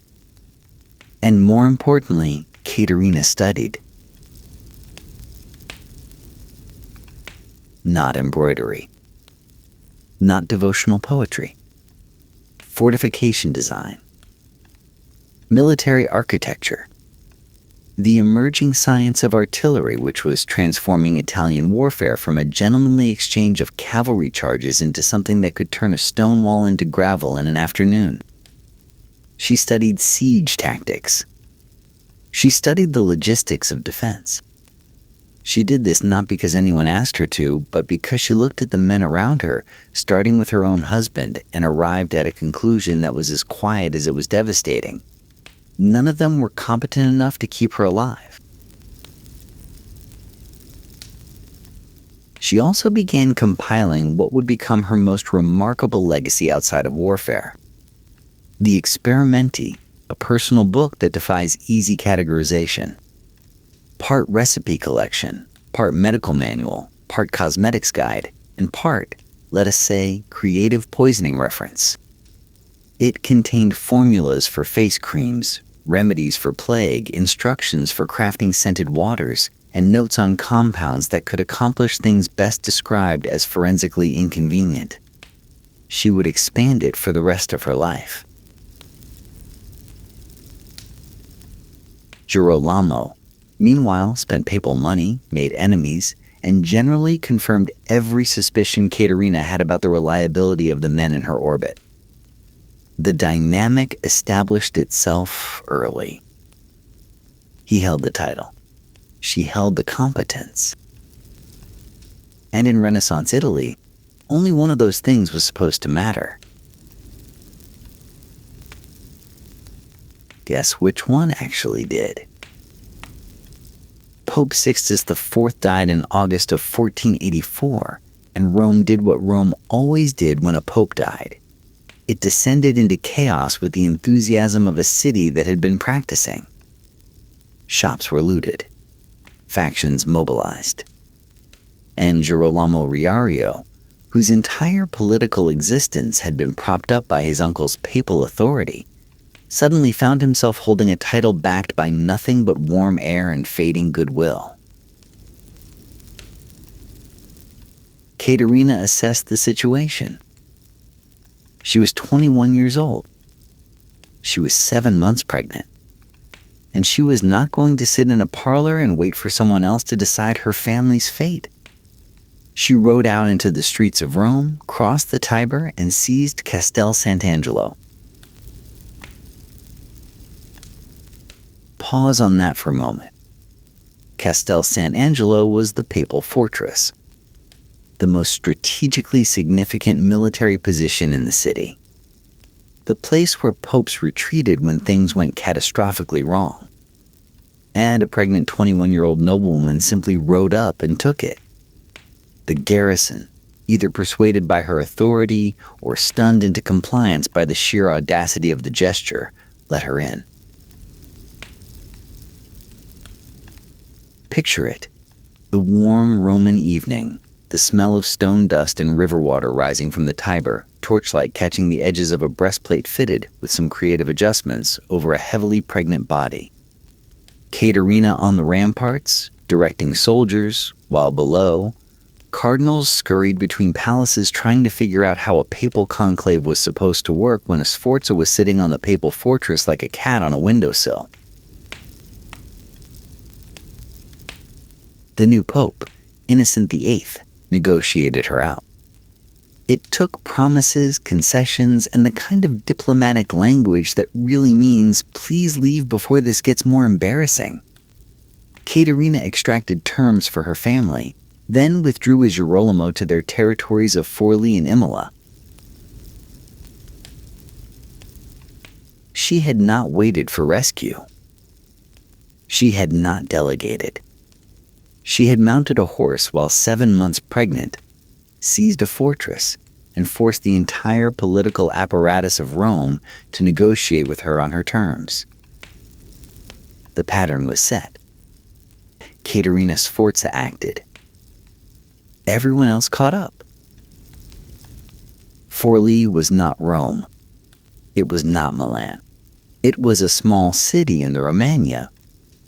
And more importantly, Caterina studied. Not embroidery. Not devotional poetry. Fortification design. Military architecture. The emerging science of artillery, which was transforming Italian warfare from a gentlemanly exchange of cavalry charges into something that could turn a stone wall into gravel in an afternoon. She studied siege tactics. She studied the logistics of defense. She did this not because anyone asked her to, but because she looked at the men around her, starting with her own husband, and arrived at a conclusion that was as quiet as it was devastating. None of them were competent enough to keep her alive. She also began compiling what would become her most remarkable legacy outside of warfare. The Experimenti, a personal book that defies easy categorization. Part recipe collection, part medical manual, part cosmetics guide, and part, let us say, creative poisoning reference. It contained formulas for face creams, remedies for plague, instructions for crafting scented waters, and notes on compounds that could accomplish things best described as forensically inconvenient. She would expand it for the rest of her life. Girolamo, meanwhile, spent papal money, made enemies, and generally confirmed every suspicion Caterina had about the reliability of the men in her orbit. The dynamic established itself early. He held the title. She held the competence. And in Renaissance Italy, only one of those things was supposed to matter. Guess which one actually did? Pope Sixtus IV died in August of 1484, and Rome did what Rome always did when a pope died. It descended into chaos with the enthusiasm of a city that had been practicing. Shops were looted. Factions mobilized. And Girolamo Riario, whose entire political existence had been propped up by his uncle's papal authority, suddenly found himself holding a title backed by nothing but warm air and fading goodwill. Caterina assessed the situation. She was 21 years old. She was 7 months pregnant. And she was not going to sit in a parlor and wait for someone else to decide her family's fate. She rode out into the streets of Rome, crossed the Tiber, and seized Castel Sant'Angelo. Pause on that for a moment. Castel Sant'Angelo was the papal fortress, the most strategically significant military position in the city. The place where popes retreated when things went catastrophically wrong. And a pregnant 21-year-old noblewoman simply rode up and took it. The garrison, either persuaded by her authority or stunned into compliance by the sheer audacity of the gesture, let her in. Picture it. The warm Roman evening, the smell of stone dust and river water rising from the Tiber, torchlight catching the edges of a breastplate fitted, with some creative adjustments, over a heavily pregnant body. Caterina on the ramparts, directing soldiers, while below, cardinals scurried between palaces trying to figure out how a papal conclave was supposed to work when a Sforza was sitting on the papal fortress like a cat on a windowsill. The new pope, Innocent VIII, negotiated her out. It took promises, concessions, and the kind of diplomatic language that really means, please leave before this gets more embarrassing. Caterina extracted terms for her family, then withdrew with Girolamo to their territories of Forli and Imola. She had not waited for rescue. She had not delegated. She had mounted a horse while 7 months pregnant, seized a fortress, and forced the entire political apparatus of Rome to negotiate with her on her terms. The pattern was set. Caterina Sforza acted. Everyone else caught up. Forli was not Rome. It was not Milan. It was a small city in the Romagna,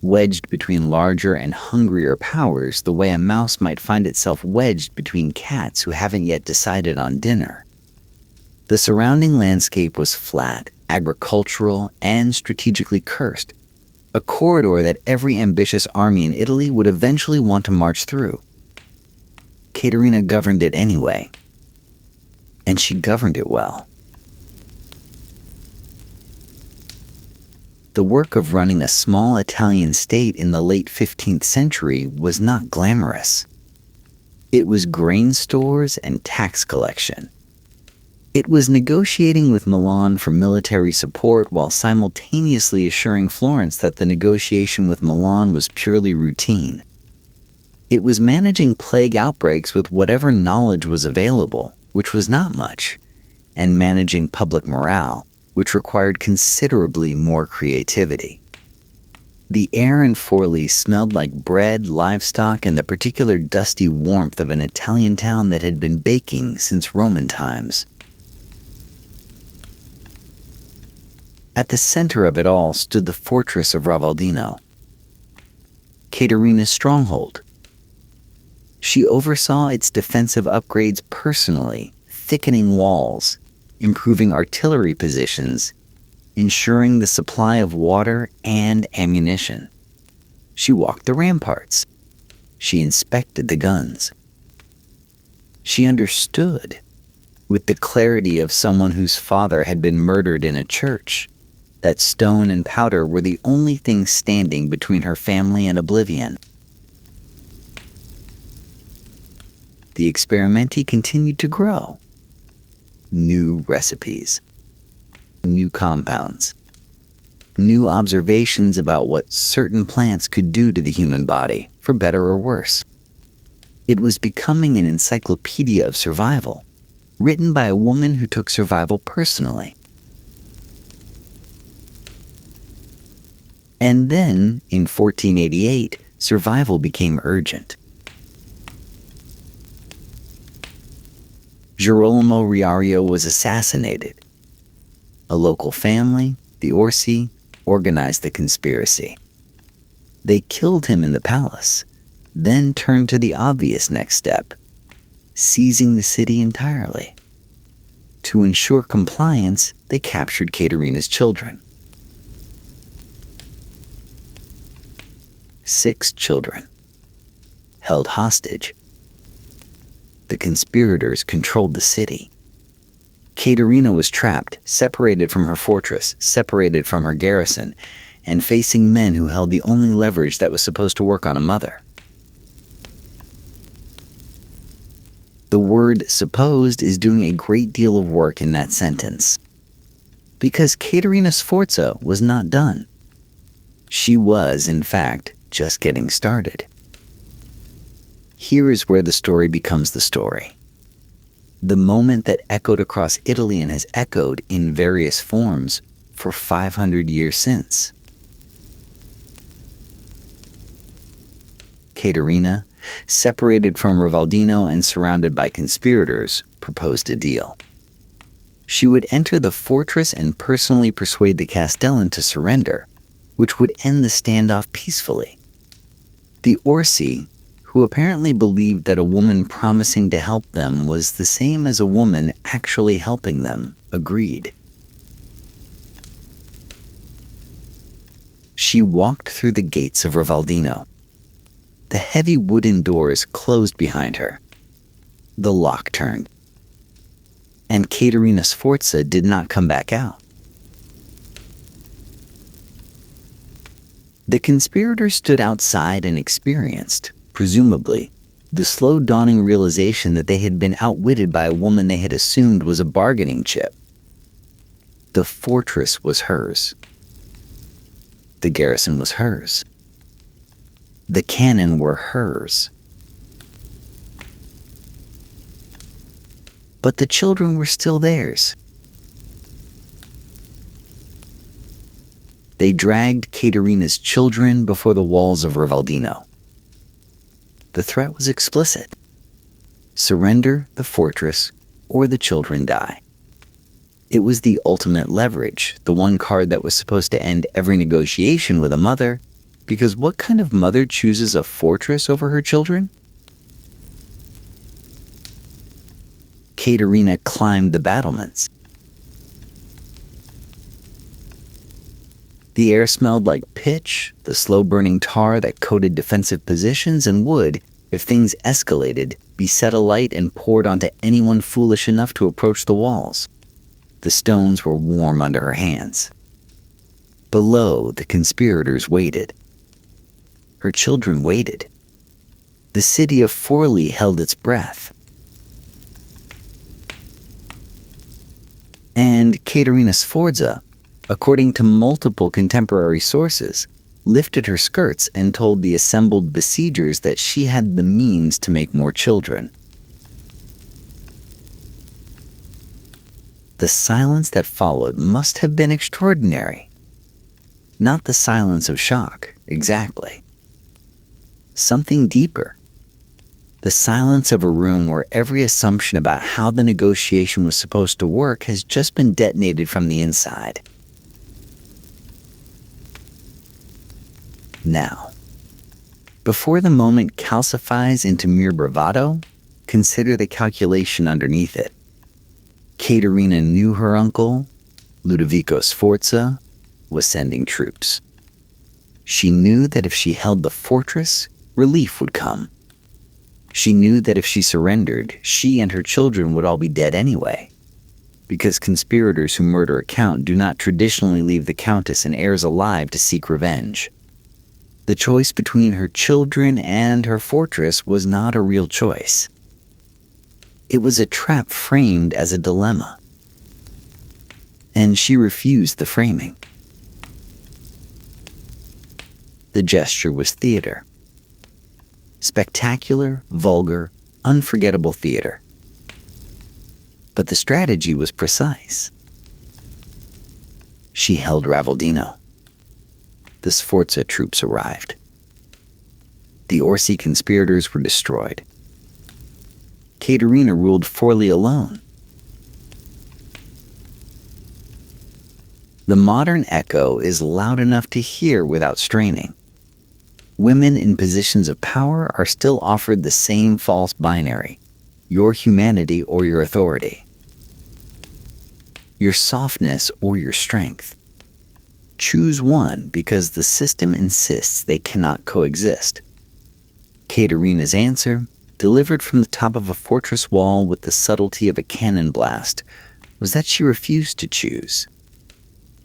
wedged between larger and hungrier powers the way a mouse might find itself wedged between cats who haven't yet decided on dinner. The surrounding landscape was flat, agricultural, and strategically cursed, a corridor that every ambitious army in Italy would eventually want to march through. Caterina governed it anyway, and she governed it well. The work of running a small Italian state in the late 15th century was not glamorous. It was grain stores and tax collection. It was negotiating with Milan for military support while simultaneously assuring Florence that the negotiation with Milan was purely routine. It was managing plague outbreaks with whatever knowledge was available, which was not much, and managing public morale, which required considerably more creativity. The air in Forlì smelled like bread, livestock, and the particular dusty warmth of an Italian town that had been baking since Roman times. At the center of it all stood the fortress of Ravaldino, Caterina's stronghold. She oversaw its defensive upgrades personally, thickening walls, improving artillery positions, ensuring the supply of water and ammunition. She walked the ramparts. She inspected the guns. She understood, with the clarity of someone whose father had been murdered in a church, that stone and powder were the only things standing between her family and oblivion. The experimenti continued to grow. New recipes, new compounds, new observations about what certain plants could do to the human body, for better or worse. It was becoming an encyclopedia of survival, written by a woman who took survival personally. And then, in 1488, survival became urgent. Girolamo Riario was assassinated. A local family, the Orsi, organized the conspiracy. They killed him in the palace, then turned to the obvious next step, seizing the city entirely. To ensure compliance, they captured Caterina's children. 6 children, held hostage. The conspirators controlled the city. Caterina was trapped, separated from her fortress, separated from her garrison, and facing men who held the only leverage that was supposed to work on a mother. The word supposed is doing a great deal of work in that sentence. Because Caterina Sforza was not done. She was, in fact, just getting started. Here is where the story becomes the story. The moment that echoed across Italy and has echoed in various forms for 500 years since. Caterina, separated from Ravaldino and surrounded by conspirators, proposed a deal. She would enter the fortress and personally persuade the Castellan to surrender, which would end the standoff peacefully. The Orsi, who apparently believed that a woman promising to help them was the same as a woman actually helping them, agreed. She walked through the gates of Ravaldino. The heavy wooden doors closed behind her. The lock turned. And Caterina Sforza did not come back out. The conspirators stood outside and experienced, presumably, the slow dawning realization that they had been outwitted by a woman they had assumed was a bargaining chip. The fortress was hers. The garrison was hers. The cannon were hers. But the children were still theirs. They dragged Caterina's children before the walls of Ravaldino. The threat was explicit. Surrender the fortress, or the children die. It was the ultimate leverage, the one card that was supposed to end every negotiation with a mother, because what kind of mother chooses a fortress over her children? Caterina climbed the battlements. The air smelled like pitch, the slow-burning tar that coated defensive positions, and would, if things escalated, be set alight and poured onto anyone foolish enough to approach the walls. The stones were warm under her hands. Below, the conspirators waited. Her children waited. The city of Forli held its breath. And Caterina Sforza, according to multiple contemporary sources, lifted her skirts and told the assembled besiegers that she had the means to make more children. The silence that followed must have been extraordinary. Not the silence of shock, exactly. Something deeper. The silence of a room where every assumption about how the negotiation was supposed to work has just been detonated from the inside. Now, before the moment calcifies into mere bravado, consider the calculation underneath it. Caterina knew her uncle, Ludovico Sforza, was sending troops. She knew that if she held the fortress, relief would come. She knew that if she surrendered, she and her children would all be dead anyway, because conspirators who murder a count do not traditionally leave the countess and heirs alive to seek revenge. The choice between her children and her fortress was not a real choice. It was a trap framed as a dilemma, and she refused the framing. The gesture was theater. Spectacular, vulgar, unforgettable theater. But the strategy was precise. She held Ravaldino. The Sforza troops arrived. The Orsi conspirators were destroyed. Caterina ruled Forli alone. The modern echo is loud enough to hear without straining. Women in positions of power are still offered the same false binary: your humanity or your authority, your softness or your strength. Choose one because the system insists they cannot coexist. Caterina's answer, delivered from the top of a fortress wall with the subtlety of a cannon blast, was that she refused to choose.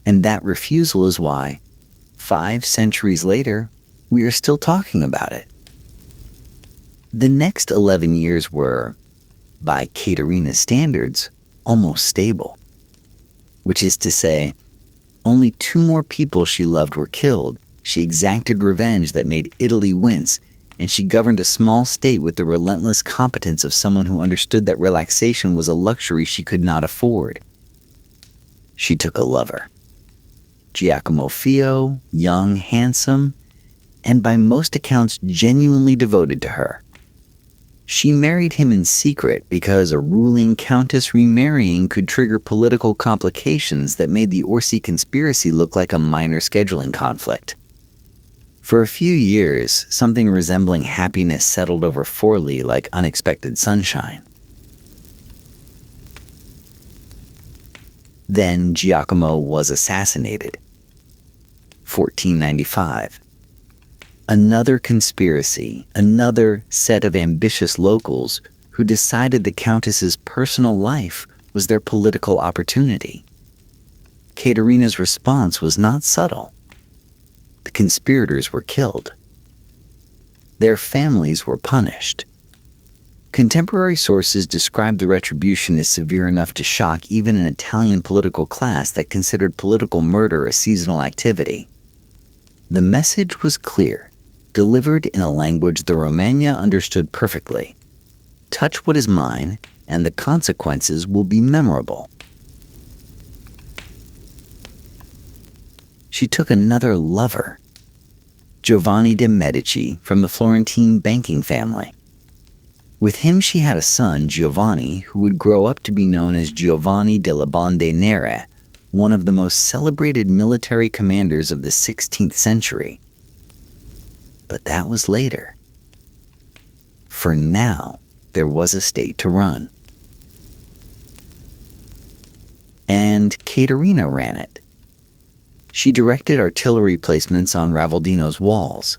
And that refusal is why, 5 centuries later, we are still talking about it. The next 11 years were, by Caterina's standards, almost stable. Which is to say, only 2 more people she loved were killed. She exacted revenge that made Italy wince, and she governed a small state with the relentless competence of someone who understood that relaxation was a luxury she could not afford. She took a lover. Giacomo Fio, young, handsome, and by most accounts genuinely devoted to her. She married him in secret because a ruling countess remarrying could trigger political complications that made the Orsi conspiracy look like a minor scheduling conflict. For a few years, something resembling happiness settled over Forli like unexpected sunshine. Then Giacomo was assassinated. 1495. Another conspiracy, another set of ambitious locals who decided the Countess's personal life was their political opportunity. Caterina's response was not subtle. The conspirators were killed. Their families were punished. Contemporary sources describe the retribution as severe enough to shock even an Italian political class that considered political murder a seasonal activity. The message was clear, delivered in a language the Romagna understood perfectly. Touch what is mine, and the consequences will be memorable. She took another lover, Giovanni de' Medici from the Florentine banking family. With him she had a son, Giovanni, who would grow up to be known as Giovanni delle Bande Nere, one of the most celebrated military commanders of the 16th century. But that was later. For now, there was a state to run. And Caterina ran it. She directed artillery placements on Ravaldino's walls.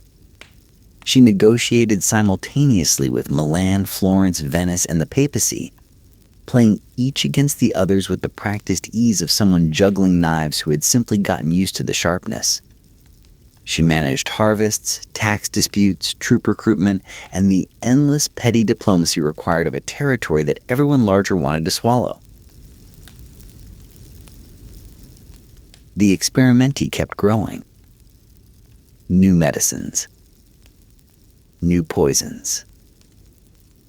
She negotiated simultaneously with Milan, Florence, Venice, and the papacy, playing each against the others with the practiced ease of someone juggling knives who had simply gotten used to the sharpness. She managed harvests, tax disputes, troop recruitment, and the endless petty diplomacy required of a territory that everyone larger wanted to swallow. The experimenti kept growing. New medicines, new poisons,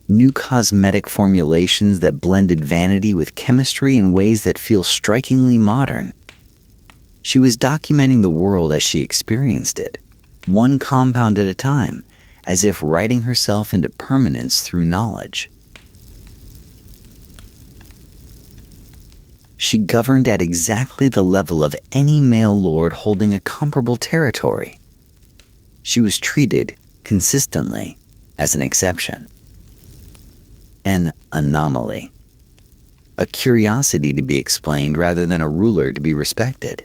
new cosmetic formulations that blended vanity with chemistry in ways that feel strikingly modern. She was documenting the world as she experienced it, one compound at a time, as if writing herself into permanence through knowledge. She governed at exactly the level of any male lord holding a comparable territory. She was treated, consistently, as an exception. An anomaly. A curiosity to be explained rather than a ruler to be respected.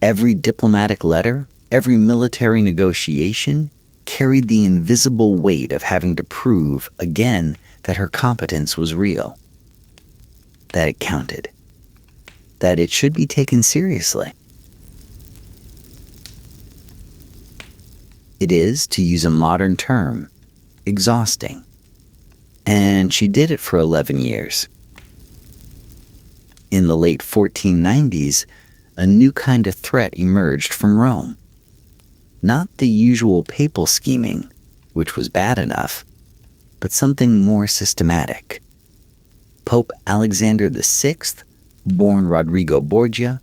Every diplomatic letter, every military negotiation carried the invisible weight of having to prove, again, that her competence was real. That it counted. That it should be taken seriously. It is, to use a modern term, exhausting. And she did it for 11 years. In the late 1490s, a new kind of threat emerged from Rome. Not the usual papal scheming, which was bad enough, but something more systematic. Pope Alexander VI, born Rodrigo Borgia,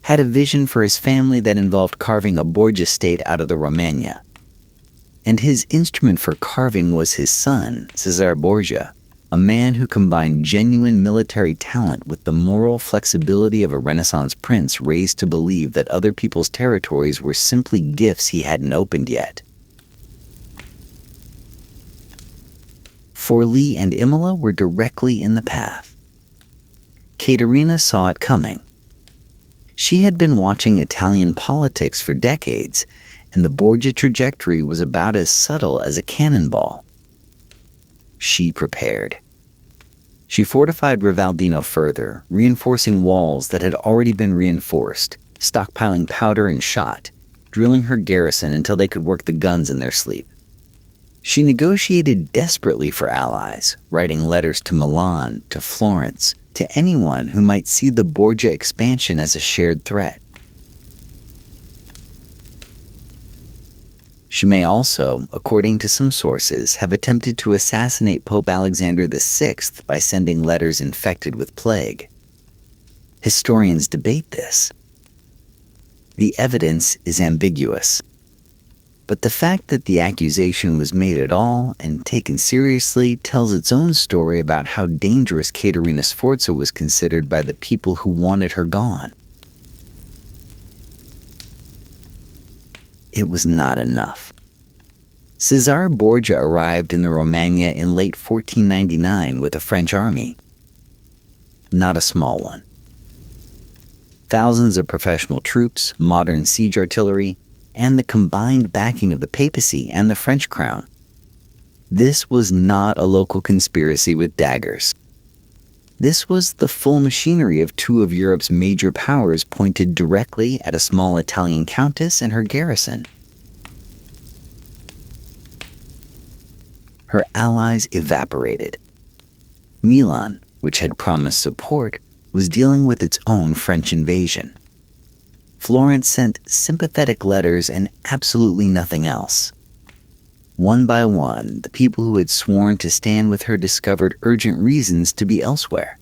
had a vision for his family that involved carving a Borgia state out of the Romagna. And his instrument for carving was his son, Caesar Borgia, a man who combined genuine military talent with the moral flexibility of a Renaissance prince raised to believe that other people's territories were simply gifts he hadn't opened yet. Forlì and Imola were directly in the path. Caterina saw it coming. She had been watching Italian politics for decades, and the Borgia trajectory was about as subtle as a cannonball. She prepared. She fortified Ravaldino further, reinforcing walls that had already been reinforced, stockpiling powder and shot, drilling her garrison until they could work the guns in their sleep. She negotiated desperately for allies, writing letters to Milan, to Florence, to anyone who might see the Borgia expansion as a shared threat. She may also, according to some sources, have attempted to assassinate Pope Alexander VI by sending letters infected with plague. Historians debate this. The evidence is ambiguous. But the fact that the accusation was made at all and taken seriously tells its own story about how dangerous Caterina Sforza was considered by the people who wanted her gone. It was not enough. Caesar Borgia arrived in the Romagna in late 1499 with a French army. Not a small one. Thousands of professional troops, modern siege artillery, and the combined backing of the papacy and the French crown. This was not a local conspiracy with daggers. This was the full machinery of two of Europe's major powers pointed directly at a small Italian countess and her garrison. Her allies evaporated. Milan, which had promised support, was dealing with its own French invasion. Florence sent sympathetic letters and absolutely nothing else. One by one, the people who had sworn to stand with her discovered urgent reasons to be elsewhere.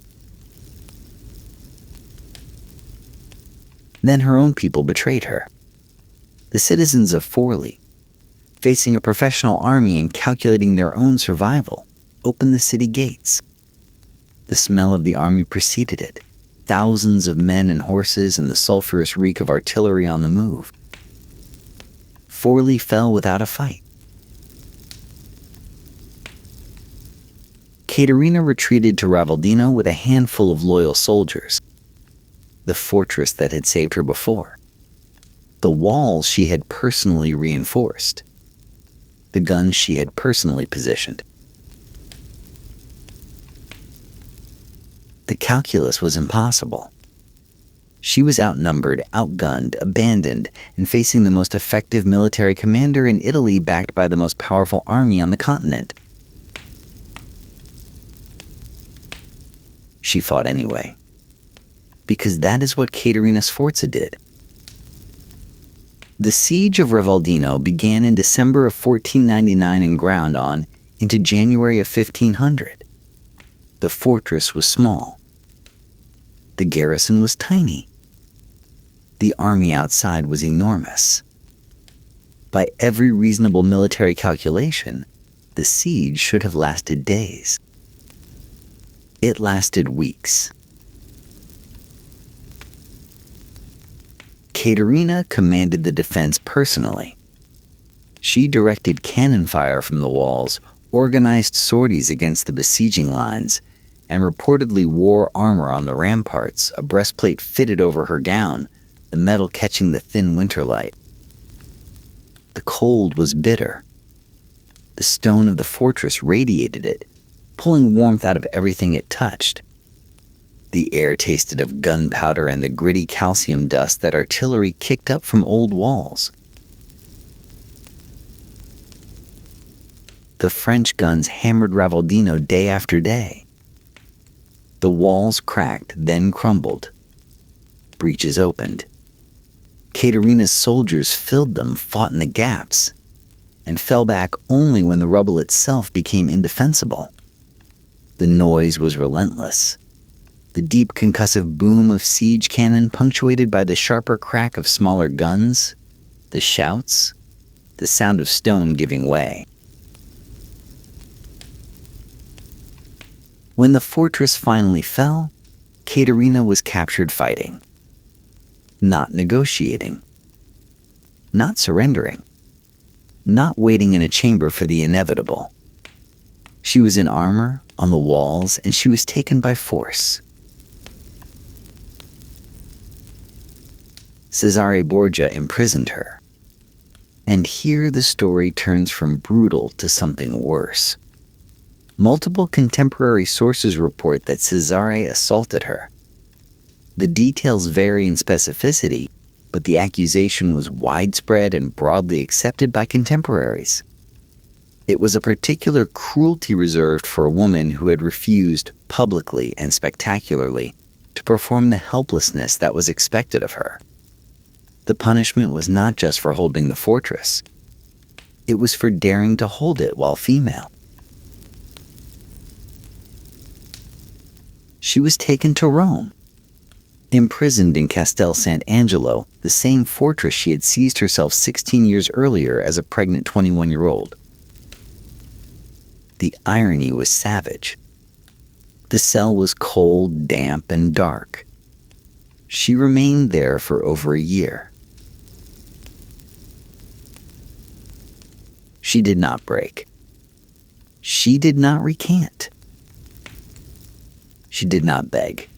Then her own people betrayed her. The citizens of Forlì, facing a professional army and calculating their own survival, opened the city gates. The smell of the army preceded it, thousands of men and horses and the sulphurous reek of artillery on the move. Forli fell without a fight. Caterina retreated to Ravaldino with a handful of loyal soldiers, the fortress that had saved her before, the walls she had personally reinforced, the guns she had personally positioned. The calculus was impossible. She was outnumbered, outgunned, abandoned, and facing the most effective military commander in Italy backed by the most powerful army on the continent. She fought anyway, because that is what Caterina Sforza did. The siege of Ravaldino began in December of 1499 and ground on into January of 1500. The fortress was small. The garrison was tiny. The army outside was enormous. By every reasonable military calculation, the siege should have lasted days. It lasted weeks. Caterina commanded the defense personally. She directed cannon fire from the walls, organized sorties against the besieging lines, and reportedly wore armor on the ramparts, a breastplate fitted over her gown, the metal catching the thin winter light. The cold was bitter. The stone of the fortress radiated it, pulling warmth out of everything it touched. The air tasted of gunpowder and the gritty calcium dust that artillery kicked up from old walls. The French guns hammered Ravaldino day after day. The walls cracked, then crumbled. Breaches opened. Caterina's soldiers filled them, fought in the gaps, and fell back only when the rubble itself became indefensible. The noise was relentless. The deep concussive boom of siege cannon punctuated by the sharper crack of smaller guns, the shouts, the sound of stone giving way. When the fortress finally fell, Caterina was captured fighting, not negotiating, not surrendering, not waiting in a chamber for the inevitable. She was in armor, on the walls, and she was taken by force. Cesare Borgia imprisoned her. And here the story turns from brutal to something worse. Multiple contemporary sources report that Cesare assaulted her. The details vary in specificity, but the accusation was widespread and broadly accepted by contemporaries. It was a particular cruelty reserved for a woman who had refused, publicly and spectacularly, to perform the helplessness that was expected of her. The punishment was not just for holding the fortress. It was for daring to hold it while female. She was taken to Rome, imprisoned in Castel Sant'Angelo, the same fortress she had seized herself 16 years earlier as a pregnant 21-year-old. The irony was savage. The cell was cold, damp, and dark. She remained there for over a year. She did not break. She did not recant. She did not beg.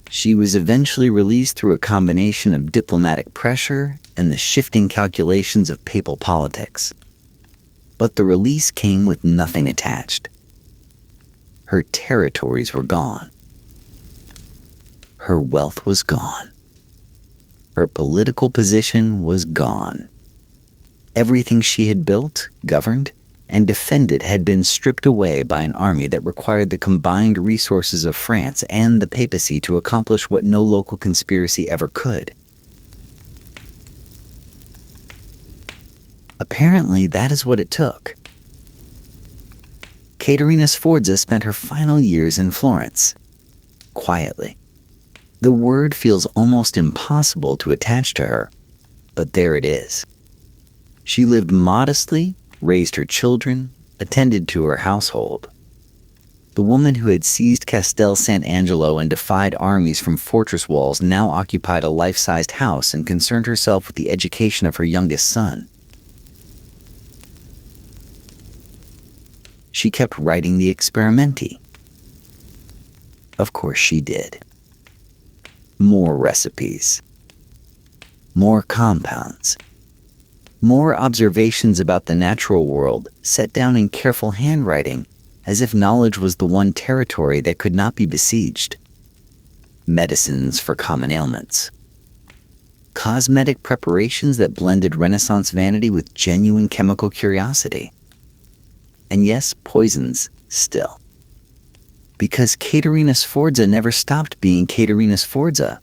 She was eventually released through a combination of diplomatic pressure and the shifting calculations of papal politics. But the release came with nothing attached. Her territories were gone. Her wealth was gone. Her political position was gone. Everything she had built, governed, and defended had been stripped away by an army that required the combined resources of France and the papacy to accomplish what no local conspiracy ever could. Apparently, that is what it took. Caterina Sforza spent her final years in Florence, quietly. The word feels almost impossible to attach to her, but there it is. She lived modestly, raised her children, attended to her household. The woman who had seized Castel Sant'Angelo and defied armies from fortress walls now occupied a life-sized house and concerned herself with the education of her youngest son. She kept writing the Experimenti. Of course she did. More recipes. More compounds. More observations about the natural world set down in careful handwriting, as if knowledge was the one territory that could not be besieged. Medicines for common ailments. Cosmetic preparations that blended Renaissance vanity with genuine chemical curiosity. And yes, poisons still. Because Caterina Sforza never stopped being Caterina Sforza,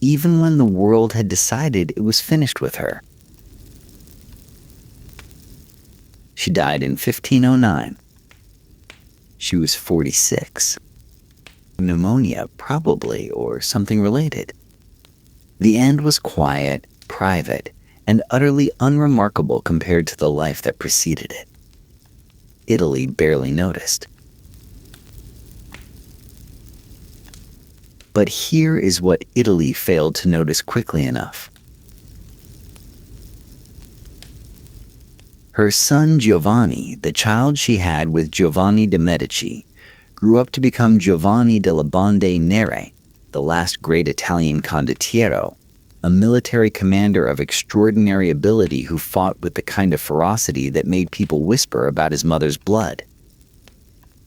even when the world had decided it was finished with her. She died in 1509. She was 46. Pneumonia, probably, or something related. The end was quiet, private, and utterly unremarkable compared to the life that preceded it. Italy barely noticed. But here is what Italy failed to notice quickly enough. Her son Giovanni, the child she had with Giovanni de' Medici, grew up to become Giovanni delle Bande Nere, the last great Italian condottiero, a military commander of extraordinary ability who fought with the kind of ferocity that made people whisper about his mother's blood.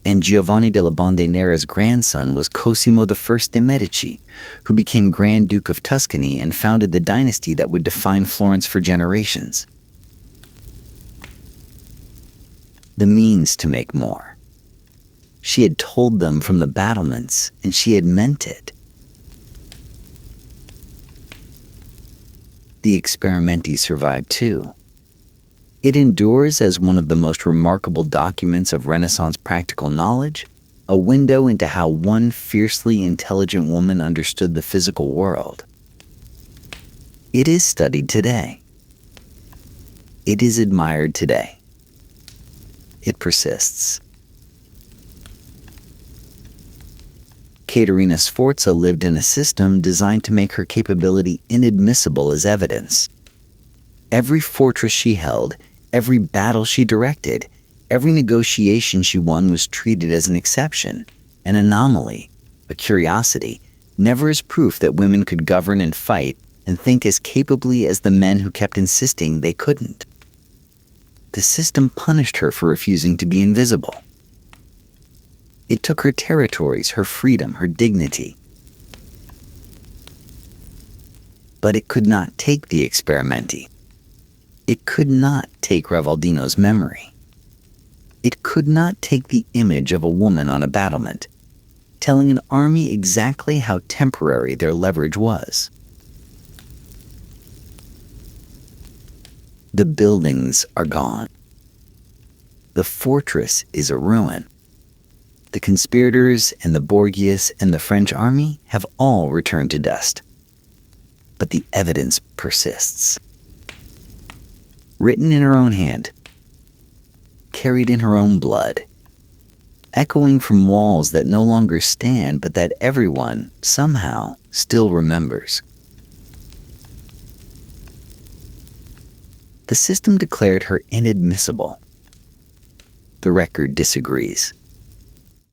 And Giovanni delle Bande Nere's grandson was Cosimo I de' Medici, who became Grand Duke of Tuscany and founded the dynasty that would define Florence for generations. The means to make more. She had told them from the battlements, and she had meant it. The Experimenti survived too. It endures as one of the most remarkable documents of Renaissance practical knowledge, a window into how one fiercely intelligent woman understood the physical world. It is studied today. It is admired today. It persists. Caterina Sforza lived in a system designed to make her capability inadmissible as evidence. Every fortress she held, every battle she directed, every negotiation she won was treated as an exception, an anomaly, a curiosity, never as proof that women could govern and fight and think as capably as the men who kept insisting they couldn't. The system punished her for refusing to be invisible. It took her territories, her freedom, her dignity. But it could not take the Experimenti. It could not take Ravaldino's memory. It could not take the image of a woman on a battlement, telling an army exactly how temporary their leverage was. The buildings are gone. The fortress is a ruin. The conspirators and the Borgias and the French army have all returned to dust. But the evidence persists. Written in her own hand, carried in her own blood, echoing from walls that no longer stand but that everyone, somehow, still remembers. The system declared her inadmissible. The record disagrees.